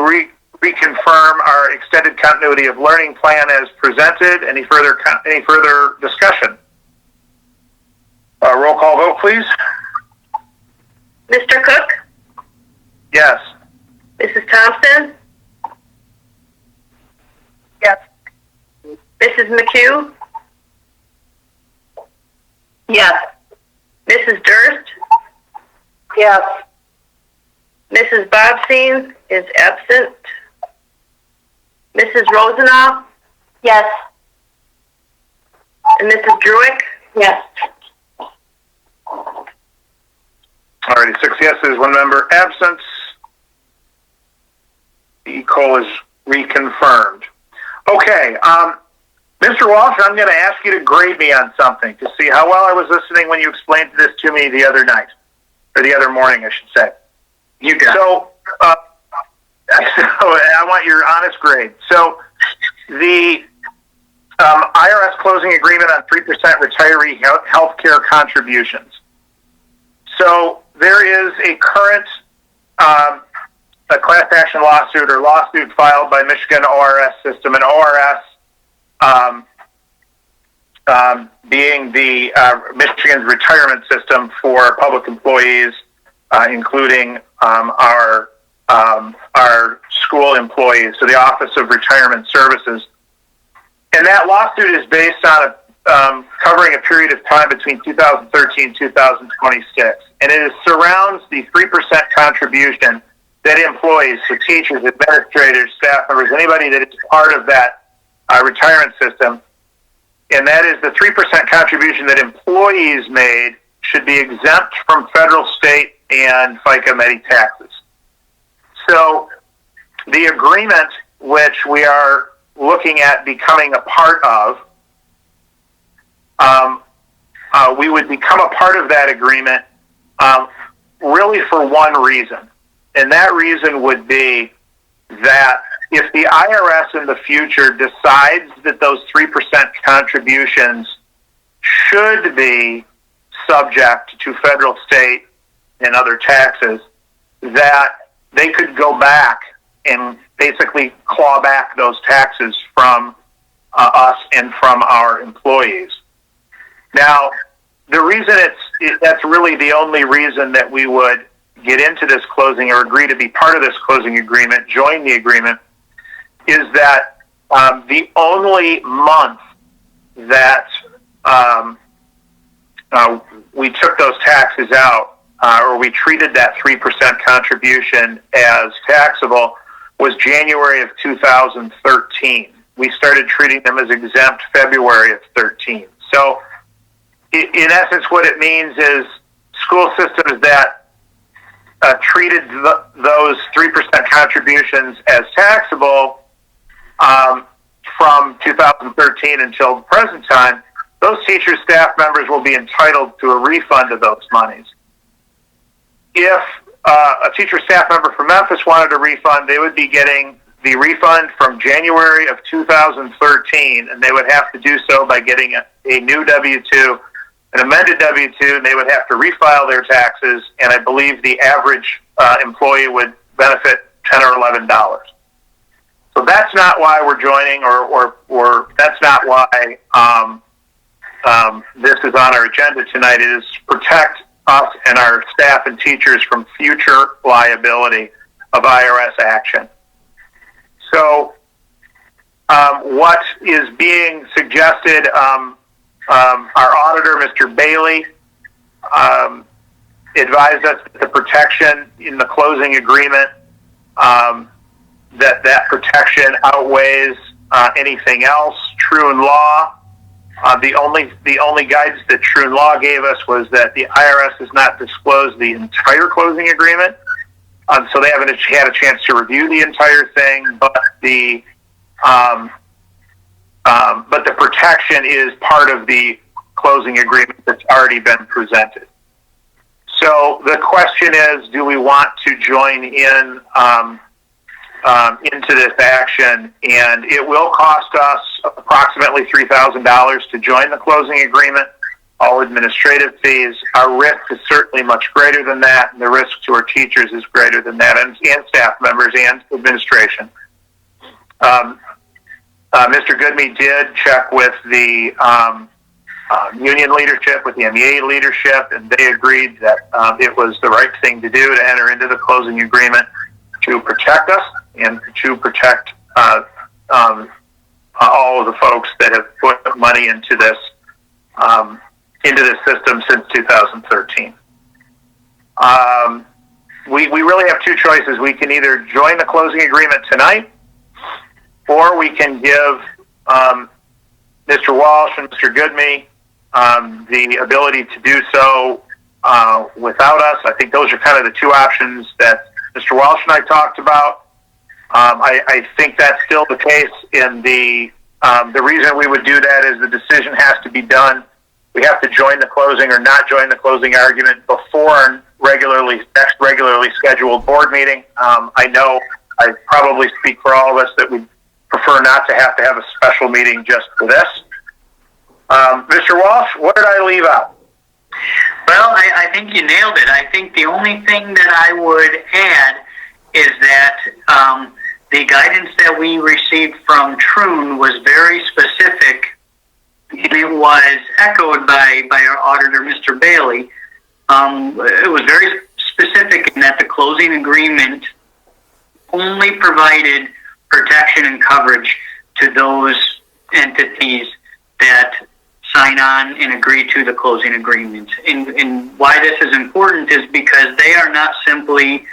S1: reconfirm our extended continuity of learning plan as presented. Any further discussion? Roll call vote, please.
S4: Mr. Cook?
S1: Yes.
S4: Mrs. Thompson?
S6: Yes.
S4: Mrs. McHugh? Yes. Mrs. Durst?
S3: Yes.
S4: Mrs. Bobstein is absent. Mrs. Rosenau?
S10: Yes.
S4: And Mrs. Druick?
S10: Yes.
S1: Alrighty, 6 yeses, 1 member absent. The ECOL is reconfirmed. Okay, Mr. Walsh, I'm going to ask you to grade me on something to see how well I was listening when you explained this to me the other night, or the other morning, I should say.
S9: You got it.
S1: So I want your honest grade. So the IRS closing agreement on 3% retiree health care contributions. So there is a current a class action lawsuit or lawsuit filed by Michigan ORS system, and ORS being the Michigan's retirement system for public employees, including our school employees, so the Office of Retirement Services. And that lawsuit is based on covering a period of time between 2013 and 2026, and it surrounds the 3% contribution that employees, so teachers, administrators, staff members, anybody that is part of that retirement system, and that is the 3% contribution that employees made should be exempt from federal, state, and FICA Medi taxes. So the agreement which we are looking at becoming a part of, we would become a part of that agreement really for one reason. And that reason would be that if the IRS in the future decides that those 3% contributions should be subject to federal, state, and other taxes, that they could go back and basically claw back those taxes from us and from our employees. Now, the reason that's really the only reason that we would get into this closing or agree to be part of this closing agreement, join the agreement, is that the only month that we took those taxes out, or we treated that 3% contribution as taxable, was January of 2013. We started treating them as exempt February of 13. So, in essence, what it means is school systems that treated those 3% contributions as taxable from 2013 until the present time, those teachers, staff members will be entitled to a refund of those monies. If a teacher, staff member from Memphis wanted a refund, they would be getting the refund from January of 2013, and they would have to do so by getting a new W-2, an amended W-2, and they would have to refile their taxes, and I believe the average employee would benefit $10 or $11. So that's not why we're joining, or that's not why this is on our agenda tonight. It is to protect us and our staff and teachers from future liability of IRS action. So what is being suggested, our auditor, Mr. Bailey, advised us that the protection in the closing agreement, that protection outweighs anything else. True and Law, the only guidance that True and Law gave us was that the IRS has not disclosed the entire closing agreement, so they haven't had a chance to review the entire thing, but the protection is part of the closing agreement that's already been presented. So the question is, do we want to join in into this action? And it will cost us approximately $3,000 to join the closing agreement, all administrative fees. Our risk is certainly much greater than that, and the risk to our teachers is greater than that, and staff members and administration. Mr. Goodme did check with the union leadership, with the MEA leadership, and they agreed that it was the right thing to do to enter into the closing agreement to protect us and to protect all of the folks that have put money into this system since 2013. We really have two choices. We can either join the closing agreement tonight, or we can give Mr. Walsh and Mr. Goodme the ability to do so without us. I think those are kind of the two options that Mr. Walsh and I talked about. I think that's still the case. In the reason we would do that is the decision has to be done. We have to join the closing or not join the closing argument before our next regularly scheduled board meeting. I know I probably speak for all of us that we prefer not to have a special meeting just for this. Mr. Walsh, what did I leave out?
S9: Well, I think you nailed it. I think the only thing that I would add is that the guidance that we received from Troon was very specific, and it was echoed by our auditor, Mr. Bailey. It was very specific in that the closing agreement only provided protection and coverage to those entities that sign on and agree to the closing agreement. And why this is important is because they are not simply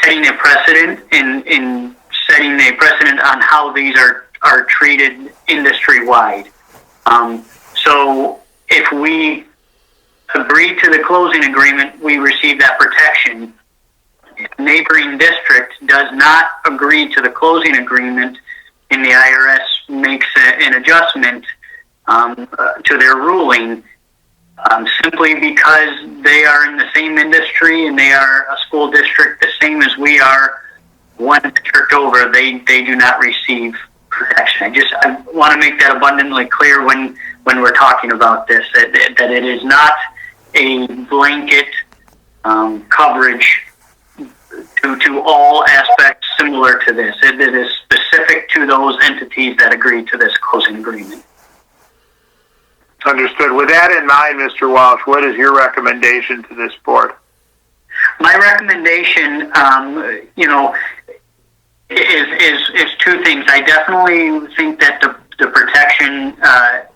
S9: setting a precedent in setting a precedent on how these are treated industry-wide. So if we agree to the closing agreement, we receive that protection. If a neighboring district does not agree to the closing agreement and the IRS makes an adjustment to their ruling, simply because they are in the same industry and they are a school district the same as we are, one district over, they do not receive protection. I want to make that abundantly clear when we're talking about this, that it is not a blanket coverage to all aspects similar to this. It is specific to those entities that agree to this closing agreement.
S1: Understood. With that in mind, Mr. Walsh, what is your recommendation to this board?
S9: My recommendation, is two things. I definitely think that the protection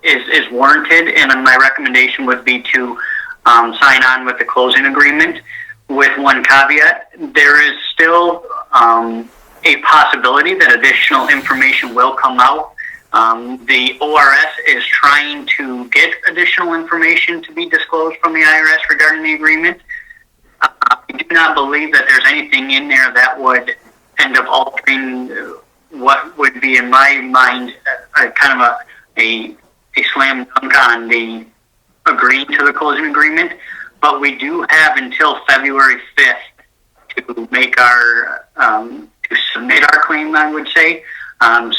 S9: is warranted, and my recommendation would be to sign on with the closing agreement. With one caveat, there is still a possibility that additional information will come out. The ORS is trying to get additional information to be disclosed from the IRS regarding the agreement. I do not believe that there's anything in there that would end up altering what would be, in my mind, kind of a slam dunk on the agreeing to the closing agreement. But we do have until February 5th to make to submit our claim, I would say.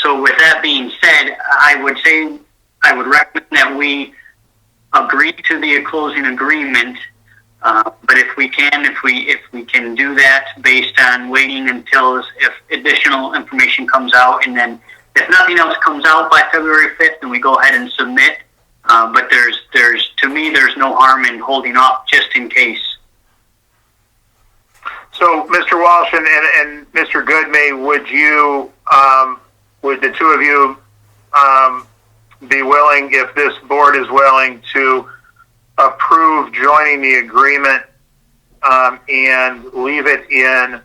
S9: So with that being said, I would recommend that we agree to the closing agreement. But if we can do that based on waiting until if additional information comes out, and then if nothing else comes out by February 5th, then we go ahead and submit. But to me, there's no harm in holding off just in case.
S1: So, Mr. Walsh and Mr. Goodme, would the two of you be willing, if this board is willing, to approve joining the agreement and leave it in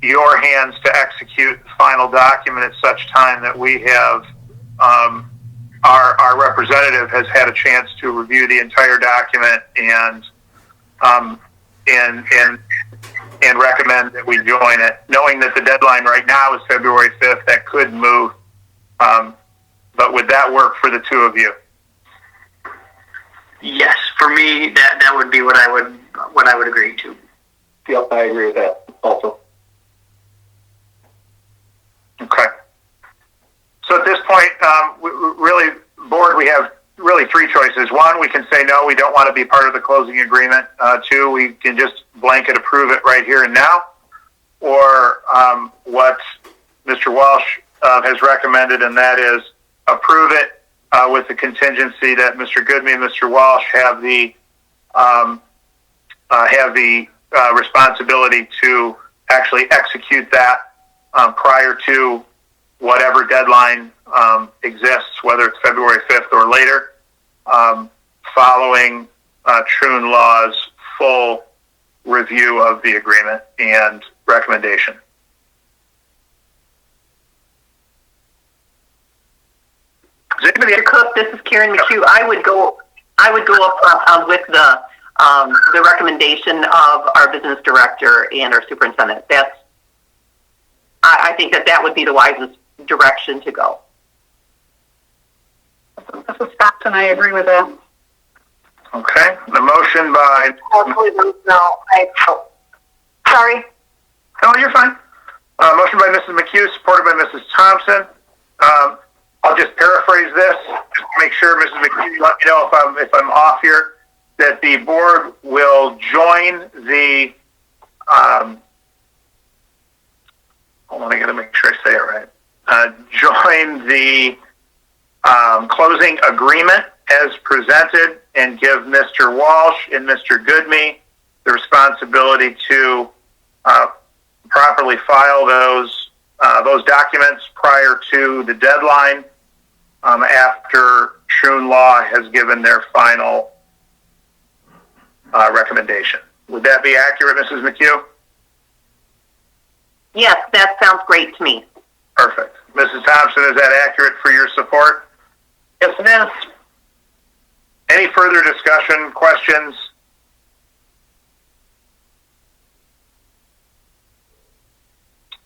S1: your hands to execute the final document at such time that we have our representative has had a chance to review the entire document and recommend that we join it, knowing that the deadline right now is February 5th. That could move, but would that work for the two of you?
S9: Yes, for me, that would be what I would agree to.
S5: Yep, I agree with that also.
S1: Okay. So at this point, board, we have really three choices. One, we can say no, we don't want to be part of the closing agreement. Two, we can just blanket approve it right here and now. Or what Mr. Walsh has recommended, and that is approve it with the contingency that Mr. Goodme and Mr. Walsh have the responsibility to actually execute that prior to whatever deadline exists, whether it's February 5th or later, following Troon Law's full review of the agreement and recommendation.
S4: Mr. Cook, this is Karen McHugh. I would go up with the recommendation of our business director and our superintendent. I think that would be the wisest direction to go.
S6: Mrs. Stockton, I agree with that.
S1: Okay. The motion by...
S6: Sorry.
S1: No, you're fine. Motion by Mrs. McHugh, supported by Mrs. Thompson. I'll just paraphrase this, just to make sure, Mrs. McHugh, let me know if I'm off here. that the board will join the, hold on, I gotta make sure I say it right. Join the closing agreement as presented and give Mr. Walsh and Mr. Goodme the responsibility to properly file those documents prior to the deadline after Shroon Law has given their final recommendation. Would that be accurate, Mrs. McHugh?
S4: Yes, that sounds great to me.
S1: Perfect. Mrs. Thompson, is that accurate for your support?
S4: Yes, it is.
S1: Any further discussion, questions?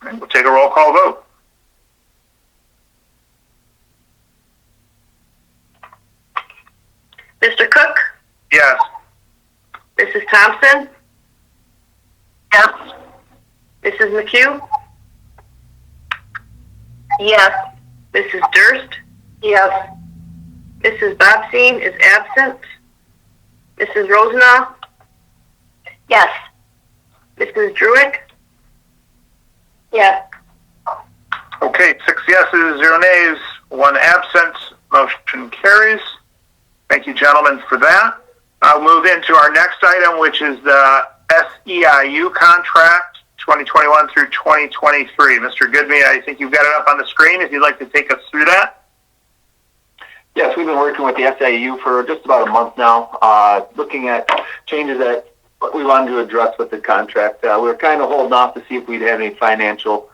S1: We'll take a roll call vote.
S4: Mr. Cook?
S1: Yes.
S4: Mrs. Thompson?
S3: Yes.
S4: Mrs. McHugh?
S3: Yes.
S4: Mrs. Durst?
S3: Yes.
S4: Mrs. Bobstein is absent. Mrs. Rosenau?
S3: Yes.
S4: Mrs. Druick?
S3: Yes.
S1: Okay, 6 yeses, 0 nays, 1 absent. Motion carries. Thank you, gentlemen, for that. I'll move into our next item, which is the SEIU contract 2021 through 2023. Mr. Goodme, I think you've got it up on the screen if you'd like to take us through that.
S5: Yes, we've been working with the SIU for just about a month now, looking at changes that we wanted to address with the contract. We were kind of holding off to see if we'd have any financial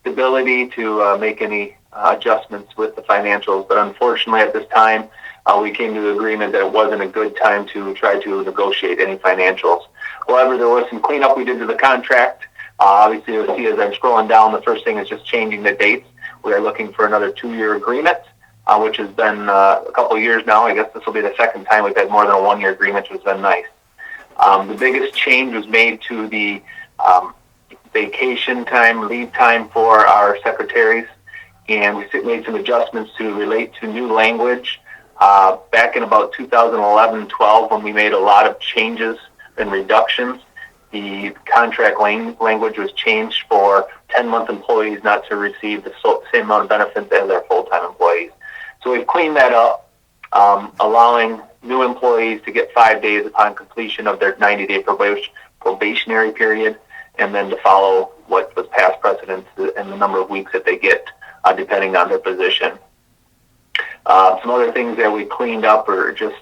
S5: stability to make any adjustments with the financials, but unfortunately at this time, we came to the agreement that it wasn't a good time to try to negotiate any financials. However, there was some cleanup we did to the contract. Obviously, you'll see as I'm scrolling down, the first thing is just changing the dates. We are looking for another 2-year agreement, which has been a couple of years now. I guess this will be the second time we've had more than a 1-year agreement, which has been nice. The biggest change was made to the vacation time, leave time for our secretaries, and we made some adjustments to relate to new language. Back in about 2011-12, when we made a lot of changes and reductions, the contract language was changed for 10-month employees not to receive the same amount of benefits as our full-time employees. So we've cleaned that up, allowing new employees to get 5 days upon completion of their 90-day probationary period, and then to follow what was past precedence and the number of weeks that they get, depending on their position. Some other things that we cleaned up are just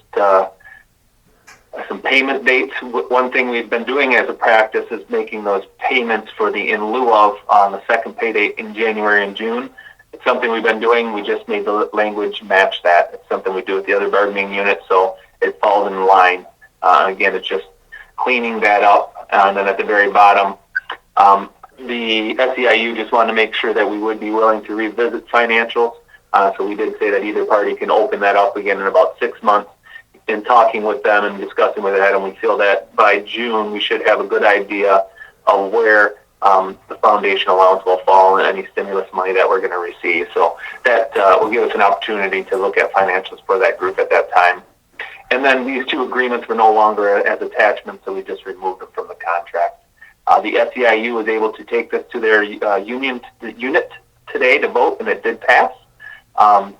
S5: some payment dates. One thing we've been doing as a practice is making those payments for the in lieu of on the second pay date in January and June. It's something we've been doing. We just made the language match that. It's something we do with the other bargaining units, so it falls in line. Again, it's just cleaning that up. And then at the very bottom, the SEIU just wanted to make sure that we would be willing to revisit financials. So we did say that either party can open that up again in about 6 months. In talking with them and discussing with them, we feel that by June we should have a good idea of where the foundation allowance will fall and any stimulus money that we're going to receive. So that will give us an opportunity to look at financials for that group at that time. And then these 2 agreements were no longer as attachments, so we just removed them from the contract. The SEIU was able to take this to their unit today to vote, and it did pass.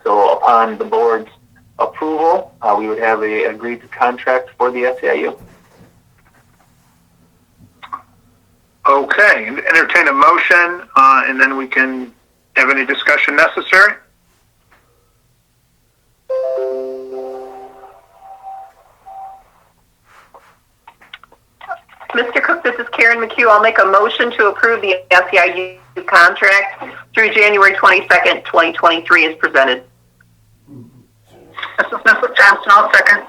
S5: So upon the board's approval, we would have a agreed to contract for the SEIU.
S1: Okay, entertain a motion, and then we can have any discussion necessary.
S4: Mr. Cook, this is Karen McHugh. I'll make a motion to approve the SEIU contract through January 22nd, 2023 as presented.
S1: This is Mrs. Thompson. I'll second.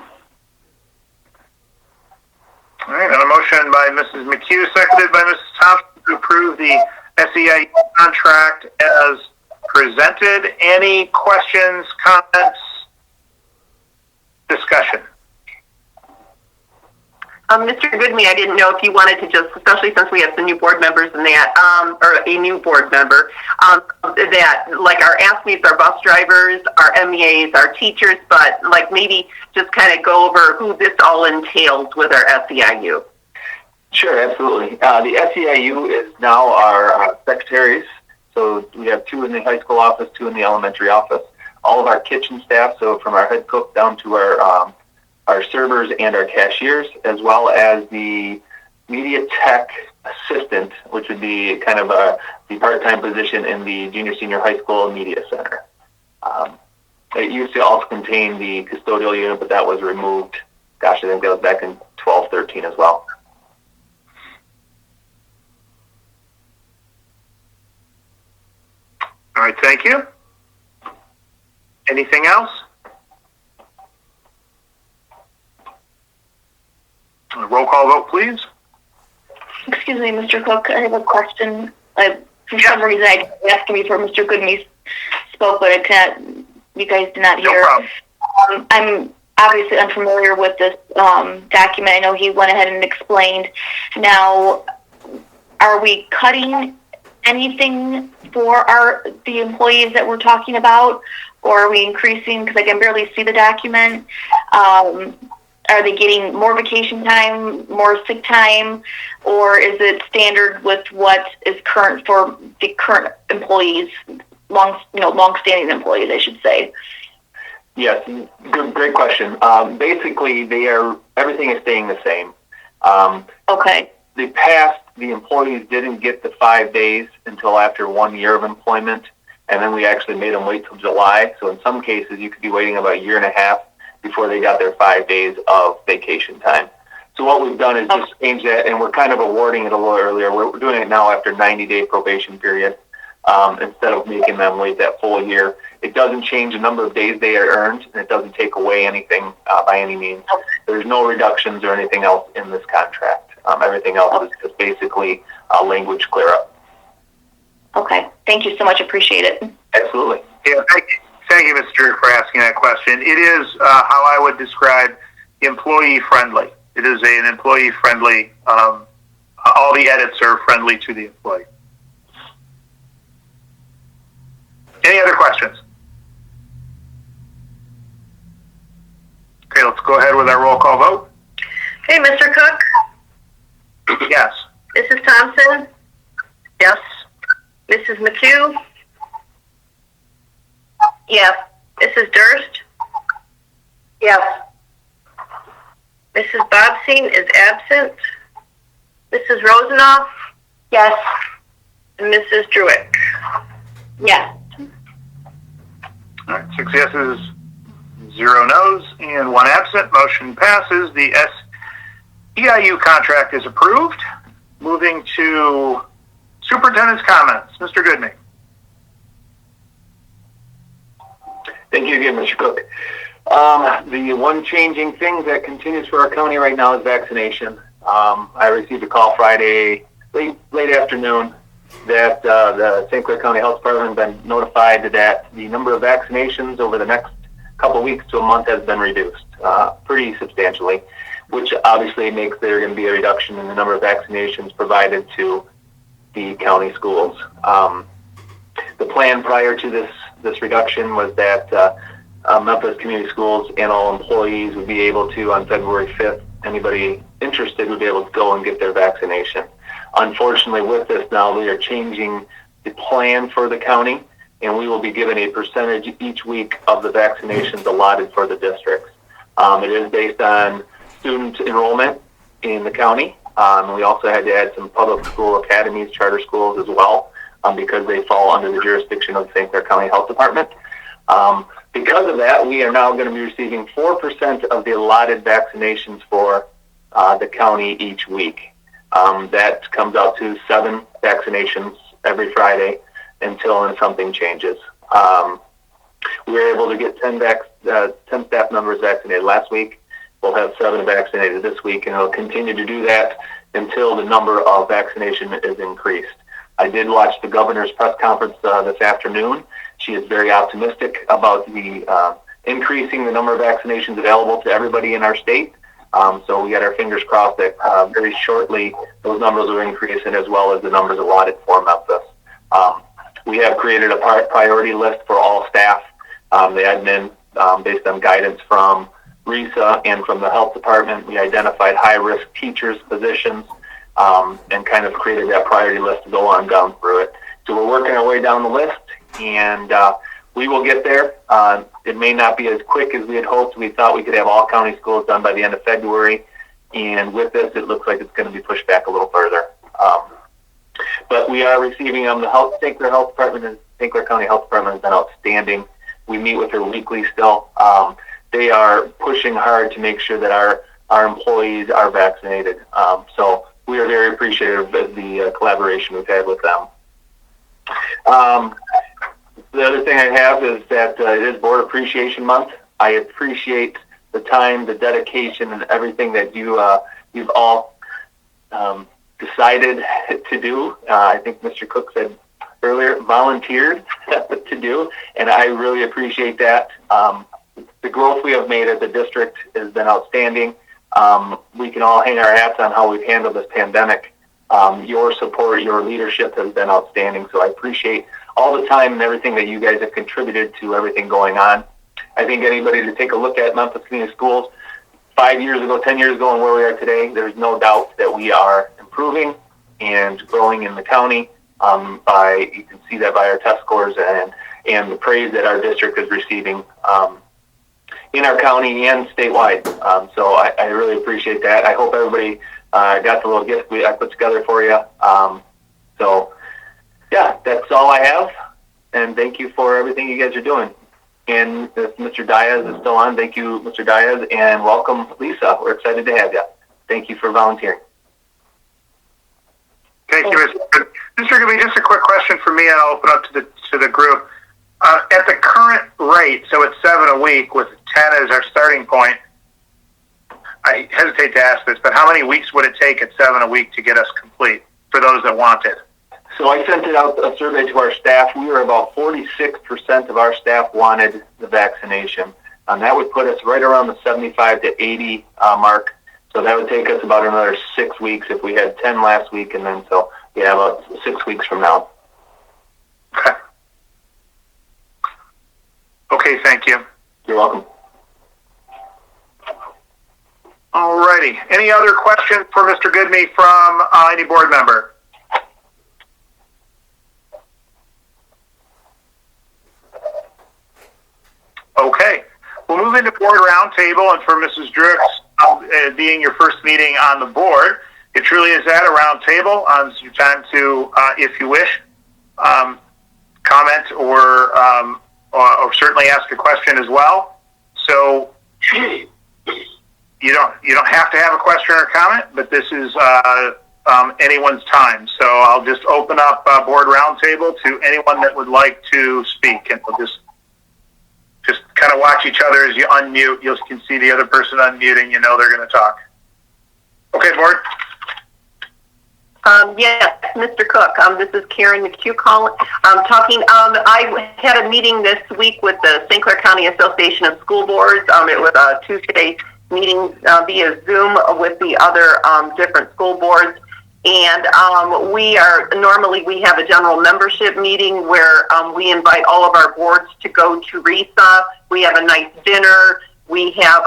S1: All right, and a motion by Mrs. McHugh, seconded by Mrs. Thompson to approve the SEIU contract as presented. Any questions, comments, discussion?
S4: Mr. Goodme, I didn't know if you wanted to just, especially since we have some new board members in that, or a new board member, that like our athletes, our bus drivers, our MEAs, our teachers, but like maybe just kind of go over who this all entails with our SEIU.
S5: Sure, absolutely. The SEIU is now our secretaries. So we have 2 in the high school office, 2 in the elementary office. All of our kitchen staff, so from our head cook down to our servers and our cashiers, as well as the media tech assistant, which would be kind of the part-time position in the junior senior high school media center. It used to also contain the custodial unit, but that was removed. Gosh, I think that was back in 12-13 as well.
S1: All right, thank you. Anything else? Roll call vote, please.
S10: Excuse me, Mr. Cook, I have a question. For some reason, I asked me before Mr. Goodme spoke, but I can't, you guys did not hear.
S1: No problem.
S10: I'm obviously unfamiliar with this document. I know he went ahead and explained. Now, are we cutting anything for the employees that we're talking about, or are we increasing? Because I can barely see the document. Are they getting more vacation time, more sick time, or is it standard with what is current for the current employees, long-standing employees, I should say?
S5: Yes, great question. Basically, everything is staying the same.
S10: Okay.
S5: The employees didn't get the 5 days until after 1 year of employment, and then we actually made them wait till July. So in some cases, you could be waiting about a year and a half before they got their 5 days of vacation time. So what we've done is just change that, and we're kind of awarding it a little earlier. We're doing it now after 90-day probation period instead of making them wait that full year. It doesn't change the number of days they are earned, and it doesn't take away anything by any means. There's no reductions or anything else in this contract. Everything else is just basically language clear up.
S10: Okay. Thank you so much. Appreciate it.
S5: Absolutely.
S1: Yeah, thank you, Mr. Drew, for asking that question. It is how I would describe employee-friendly. It is an employee-friendly, all the edits are friendly to the employee. Any other questions? Okay, let's go ahead with our roll call vote.
S4: Okay, Mr. Cook?
S1: Yes.
S4: Mrs. Thompson? Yes. Mrs. McHugh? Yes. Mrs. Durst?
S3: Yes.
S4: Mrs. Bobstein is absent. Mrs. Rosenoff?
S3: Yes.
S4: And Mrs. Druick?
S10: Yes.
S1: All right, 6 yeses, 0 noes, and 1 absent. Motion passes. The SEIU contract is approved. Moving to superintendent's comments. Mr. Goodman.
S5: Thank you again, Mr. Cook. The one changing thing that continues for our county right now is vaccination. I received a call Friday, late afternoon, that the St. Clair County Health Department has been notified that the number of vaccinations over the next couple weeks to a month has been reduced pretty substantially, which obviously makes there going to be a reduction in the number of vaccinations provided to the county schools. The plan prior to this reduction was that Memphis Community Schools and all employees would be able to, on February 5th, anybody interested would be able to go and get their vaccination. Unfortunately, with this now, we are changing the plan for the county, and we will be given a percentage each week of the vaccinations allotted for the districts. It is based on student enrollment in the county. We also had to add some public school academies, charter schools as well, because they fall under the jurisdiction of the St. Clair County Health Department. Because of that, we are now going to be receiving 4% of the allotted vaccinations for the county each week. That comes out to 7 vaccinations every Friday until something changes. We were able to get 10 staff members vaccinated last week. We'll have 7 vaccinated this week, and it'll continue to do that until the number of vaccination is increased. I did watch the governor's press conference this afternoon. She is very optimistic about the increasing the number of vaccinations available to everybody in our state. So we got our fingers crossed that very shortly those numbers will increase, and as well as the numbers allotted for Memphis. We have created a priority list for all staff. The admin, based on guidance from RISA and from the health department, we identified high-risk teachers' positions and kind of created that priority list to go on down through it. So we're working our way down the list, and we will get there. It may not be as quick as we had hoped. We thought we could have all county schools done by the end of February, and with this, it looks like it's going to be pushed back a little further. But we are receiving the St. Clair Health Department and St. Clair County Health Department has been outstanding. We meet with her weekly still. They are pushing hard to make sure that our employees are vaccinated. So we are very appreciative of the collaboration we've had with them. The other thing I have is that it is Board Appreciation Month. I appreciate the time, the dedication, and everything that you've all decided to do. I think Mr. Cook said earlier, volunteered to do, and I really appreciate that. The growth we have made as a district has been outstanding. We can all hang our hats on how we've handled this pandemic. Your support, your leadership has been outstanding, so I appreciate all the time and everything that you guys have contributed to everything going on. I think anybody to take a look at Memphis Community Schools 5 years ago, 10 years ago, and where we are today, there's no doubt that we are improving and growing in the county. You can see that by our test scores and the praise that our district is receiving in our county and statewide. So I really appreciate that. I hope everybody got the little gift I put together for you. So yeah, that's all I have. And thank you for everything you guys are doing. And if Mr. Diaz is still on, thank you, Mr. Diaz, and welcome, Lisa. We're excited to have you. Thank you for volunteering.
S1: Thank you, Mr. Gibby. Just a quick question for me, and I'll open up to the group. At the current rate, so it's 7 a week with 10 as our starting point. I hesitate to ask this, but how many weeks would it take at 7 a week to get us complete for those that want it?
S5: So I sent it out a survey to our staff. We were about 46% of our staff wanted the vaccination. That would put us right around the 75 to 80 mark. So that would take us about another 6 weeks if we had 10 last week, and then so yeah, about 6 weeks from now.
S1: Okay. Okay, thank you.
S5: You're welcome.
S1: All righty. Any other questions for Mr. Goodme from any board member? Okay. We'll move into board roundtable, and for Mrs. Druick, being your first meeting on the board, it truly is at a round table. It's your time to, if you wish, comment or certainly ask a question as well. So you don't have to have a question or a comment, but this is anyone's time. So I'll just open up board roundtable to anyone that would like to speak, and we'll just kind of watch each other as you unmute. You can see the other person unmuting. You know they're going to talk. Okay, board.
S4: Yes, Mr. Cook. This is Karen McHugh calling. Talking. I had a meeting this week with the St. Clair County Association of School Boards. It was a Tuesday meeting via Zoom with the other different school boards. And we have a general membership meeting where we invite all of our boards to go to RISA. We have a nice dinner. We have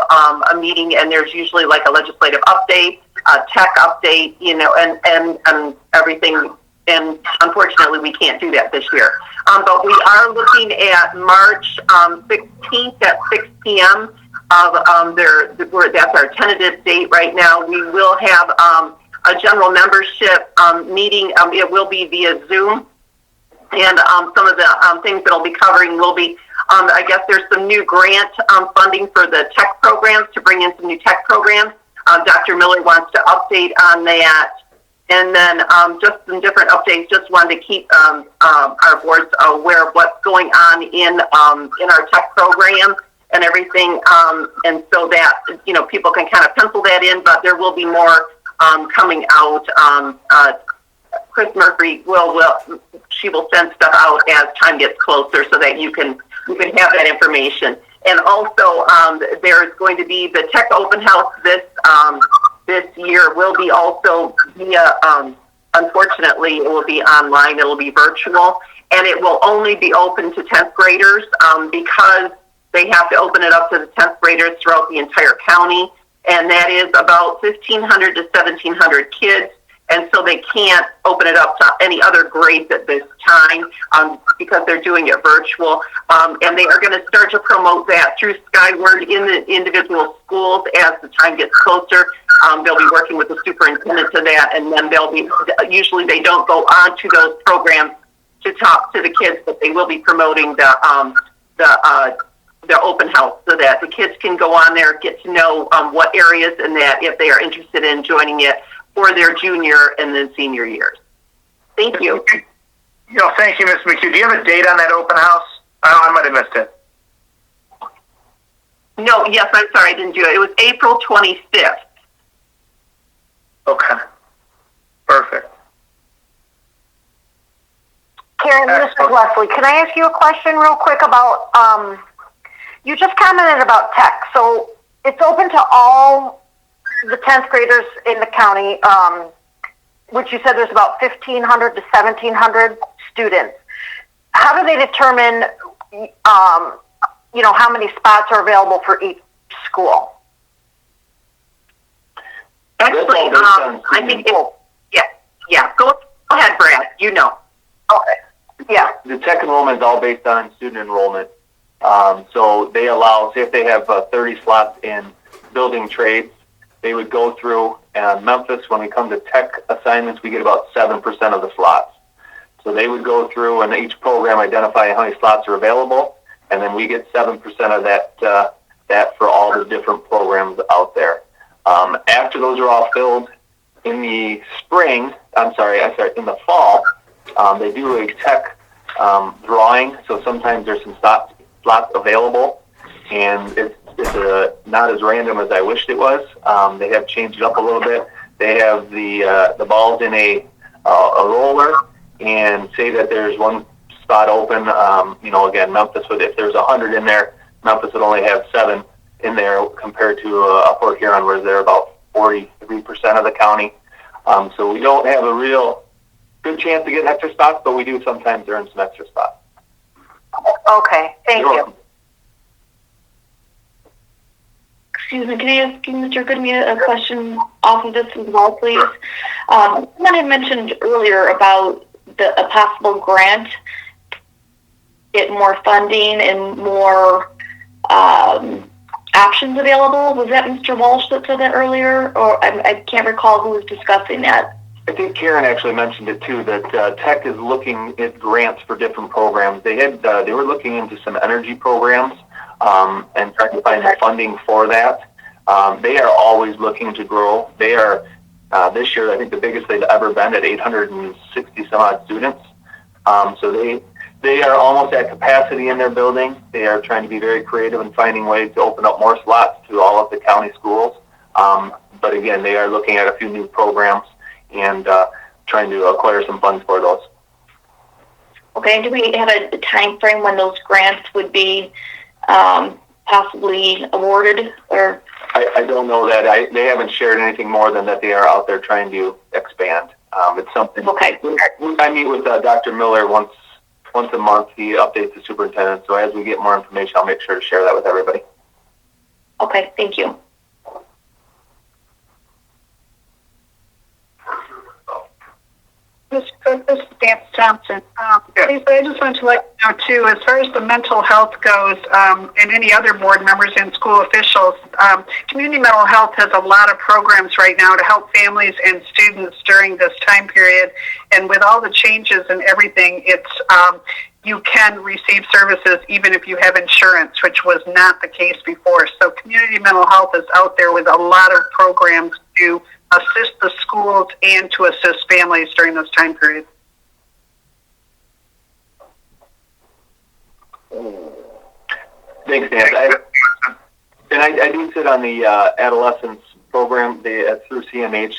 S4: a meeting, and there's usually like a legislative update, a tech update, and everything. And unfortunately, we can't do that this year. But we are looking at March 16th at 6 p.m. That's our tentative date right now. We will have a general membership meeting. It will be via Zoom. And some of the things that I'll be covering will be, I guess there's some new grant funding for the tech programs, to bring in some new tech programs. Dr. Miller wants to update on that. And then just some different updates. Just wanted to keep our boards aware of what's going on in our tech program and everything. And so that, people can kind of pencil that in, but there will be more coming out. Chris Murphy she will send stuff out as time gets closer so that you can have that information. And also, there's going to be the Tech Open House this year will be also via, unfortunately, it will be online, it will be virtual, and it will only be open to 10th graders because they have to open it up to the 10th graders throughout the entire county, and that is about 1,500 to 1,700 kids. And so they can't open it up to any other grades at this time because they're doing it virtual. And they are going to start to promote that through Skyward in the individual schools as the time gets closer. They'll be working with the superintendent to that, and then they'll be, usually they don't go on to those programs to talk to the kids, but they will be promoting the open house so that the kids can go on there, get to know what areas and that if they are interested in joining it for their junior and then senior years. Thank you.
S1: Thank you, Ms. McHugh. Do you have a date on that open house? I might have missed it.
S4: No, yes, I'm sorry, I didn't do it. It was April 25th.
S1: Okay. Perfect.
S6: Karen, this is Leslie. Can I ask you a question real quick about, you just commented about tech. So it's open to all the 10th graders in the county, which you said there's about 1,500 to 1,700 students. How do they determine, how many spots are available for each school?
S4: Actually, I think yeah. Go ahead, Brad. You know.
S6: Okay. Yeah.
S5: The tech enrollment is all based on student enrollment. So they allow, say if they have 30 slots in building trades, they would go through Memphis. When we come to tech assignments, we get about 7% of the slots. So they would go through and each program identify how many slots are available, and then we get 7% of that for all the different programs out there. After those are all filled in the spring, in the fall, they do a tech drawing. So sometimes there's some slots available, and it's not as random as I wished it was. They have changed it up a little bit. They have the balls in a roller, and say that there's one spot open. Again, Memphis would, if there's 100 in there, Memphis would only have 7 in there compared to Upper Huron, where they're about 43% of the county. So we don't have a real good chance to get extra spots, but we do sometimes earn some extra spots.
S6: Okay, thank you.
S10: Excuse me, can I ask you, Mr. Goodman, a question off of this as well, please? Someone had mentioned earlier about a possible grant, get more funding and more options available. Was that Mr. Walsh that said that earlier? Or I can't recall who was discussing that.
S5: I think Karen actually mentioned it too, that Tech is looking at grants for different programs. They were looking into some energy programs and trying to find the funding for that. They are always looking to grow. They are, this year, I think the biggest they've ever been at 860 some odd students. So they are almost at capacity in their building. They are trying to be very creative and finding ways to open up more slots to all of the county schools. But again, they are looking at a few new programs and trying to acquire some funds for those.
S10: Okay, do we have a time frame when those grants would be possibly awarded? Or
S5: I don't know that. They haven't shared anything more than that they are out there trying to expand. It's something.
S10: Okay.
S5: I meet with Dr. Miller once a month. He updates the superintendent. So as we get more information, I'll make sure to share that with everybody.
S10: Okay, thank you.
S11: This is Dance Thompson. Lisa, I just wanted to let you know, too, as far as the mental health goes, and any other board members and school officials, community mental health has a lot of programs right now to help families and students during this time period. And with all the changes and everything, it's you can receive services even if you have insurance, which was not the case before. So community mental health is out there with a lot of programs to assist the schools and to assist families during this time period.
S5: Thanks, Dan. I do sit on the adolescence program through CMH,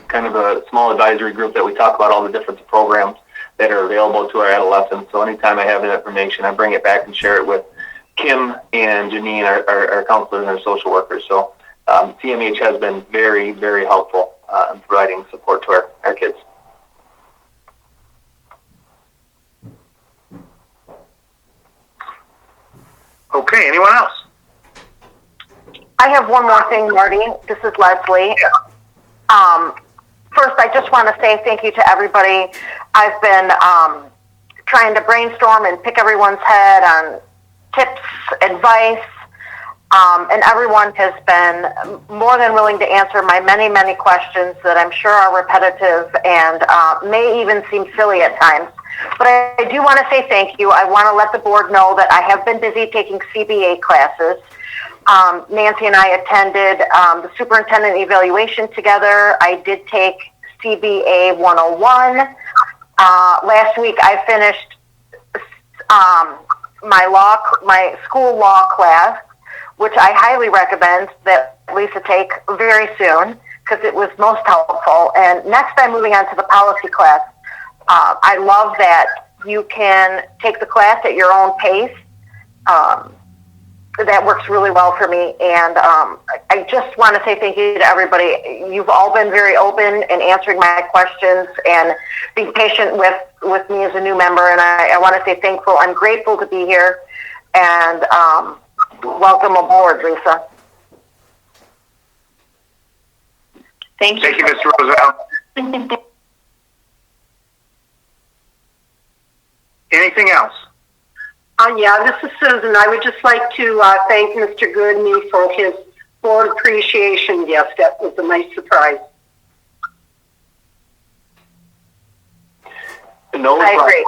S5: kind of a small advisory group that we talk about all the different programs that are available to our adolescents. So anytime I have that information, I bring it back and share it with Kim and Janine, our counselors and our social workers. So TMH has been very, very helpful in providing support to our kids.
S1: Okay, anyone else?
S12: I have one more thing, Marty. This is Leslie. First, I just want to say thank you to everybody. I've been trying to brainstorm and pick everyone's head on tips, advice, and everyone has been more than willing to answer my many, many questions that I'm sure are repetitive and may even seem silly at times. But I do want to say thank you. I want to let the board know that I have been busy taking CBA classes. Nancy and I attended the superintendent evaluation together. I did take CBA 101. Last week I finished my school law class, which I highly recommend that Lisa take very soon because it was most helpful. And next I'm moving on to the policy class. I love that you can take the class at your own pace. That works really well for me, and I just want to say thank you to everybody. You've all been very open in answering my questions and being patient with me as a new member, and I want to say thankful. I'm grateful to be here, and welcome aboard, Lisa.
S1: Thank you, Mr. Roselle. Anything else?
S3: Yeah, this is Susan. I would just like to thank Mr. Goodney for his board appreciation gift. That was a nice surprise.
S5: I agree.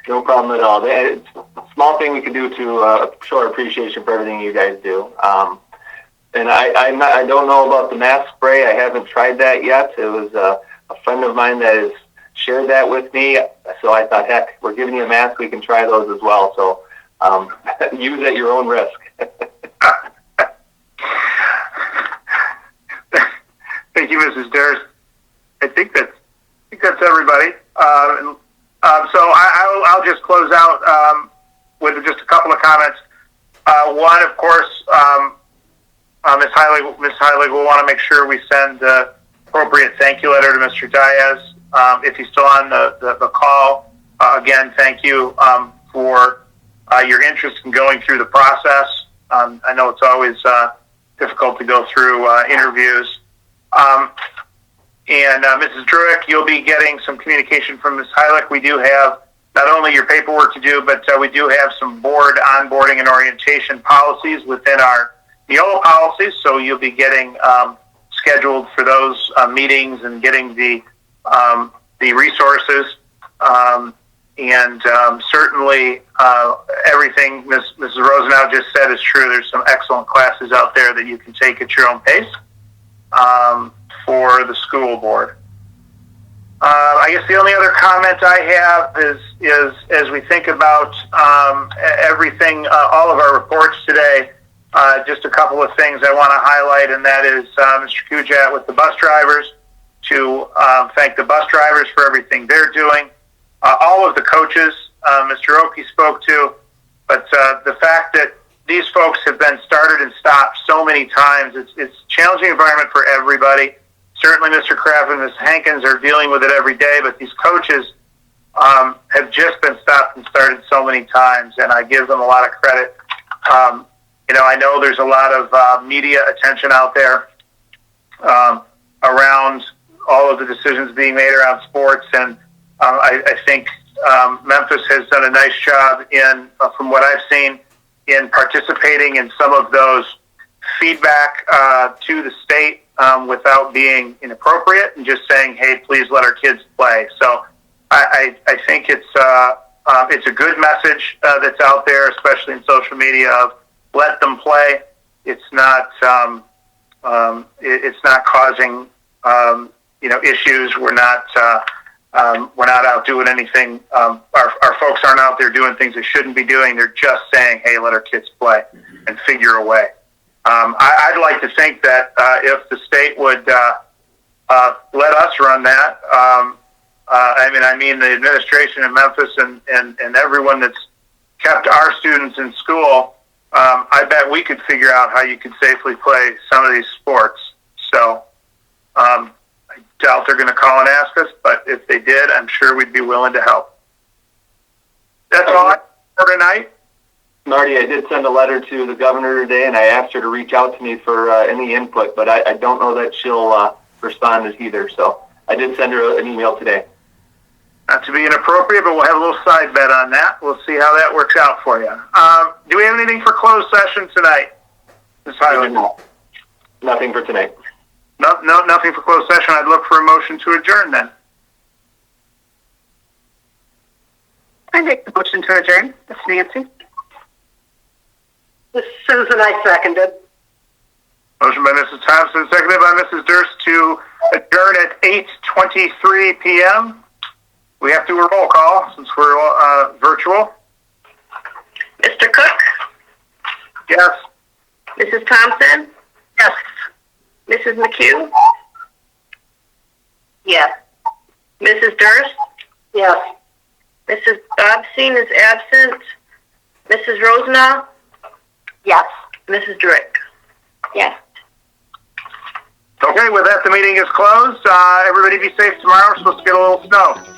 S5: No problem at all. It's a small thing we can do to show our appreciation for everything you guys do. And I don't know about the mask spray. I haven't tried that yet. It was a friend of mine that has shared that with me. So I thought, heck, we're giving you a mask. We can try those as well. So use at your own risk.
S1: Thank you, Mrs. Dares. I think that's everybody. So I'll just close out with just a couple of comments. One, of course, Ms. Heilig will want to make sure we send the appropriate thank you letter to Mr. Diaz. If he's still on the call, again, thank you for your interest in going through the process. I know it's always difficult to go through interviews. And Mrs. Druick, you'll be getting some communication from Ms. Heilig. We do have not only your paperwork to do, but we do have some board onboarding and orientation policies within our Neola policies. So you'll be getting scheduled for those meetings and getting the resources. And certainly everything Mrs. Rosenau just said is true. There's some excellent classes out there that you can take at your own pace for the school board. I guess the only other comment I have is as we think about everything, all of our reports today, just a couple of things I want to highlight, and that is Mr. Kujat with the bus drivers, to thank the bus drivers for everything they're doing. All of the coaches Mr. Oakey spoke to, but the fact that these folks have been started and stopped so many times, it's a challenging environment for everybody. Certainly Mr. Kraft and Ms. Hankins are dealing with it every day, but these coaches have just been stopped and started so many times, and I give them a lot of credit. I know there's a lot of media attention out there around all of the decisions being made around sports, and I think Memphis has done a nice job in, from what I've seen, in participating in some of those feedback to the state without being inappropriate and just saying, hey, please let our kids play. So I think it's a good message that's out there, especially in social media, of let them play. It's not causing issues. We're not out doing anything. Our folks aren't out there doing things they shouldn't be doing. They're just saying, hey, let our kids play and figure a way. I'd like to think that if the state would let us run that, I mean the administration in Memphis and everyone that's kept our students in school, I bet we could figure out how you could safely play some of these sports. So I doubt they're going to call and ask us, but if they did, I'm sure we'd be willing to help. That's all I have for tonight.
S5: Marty, I did send a letter to the governor today, and I asked her to reach out to me for any input, but I don't know that she'll respond either. So I did send her an email today.
S1: Not to be inappropriate, but we'll have a little side bet on that. We'll see how that works out for you. Do we have anything for closed session tonight? Ms. Highland?
S5: Nothing for tonight.
S1: No, nothing for closed session. I'd look for a motion to adjourn then.
S11: I make the motion to adjourn. This is Nancy.
S3: This is Susan, I seconded.
S1: Motion by Mrs. Thompson, seconded by Mrs. Durst to adjourn at 8:23 p.m. We have to do a roll call since we're virtual.
S4: Mr. Cook?
S1: Yes.
S4: Mrs. Thompson?
S3: Yes.
S4: Mrs. McHugh?
S3: Yes.
S4: Mrs. Durst?
S3: Yes.
S4: Mrs. Bobstein is absent. Mrs. Rosenau?
S3: Yes.
S4: Mrs. Drick?
S10: Yes.
S1: Okay, with that, the meeting is closed. Everybody be safe tomorrow. We're supposed to get a little snow.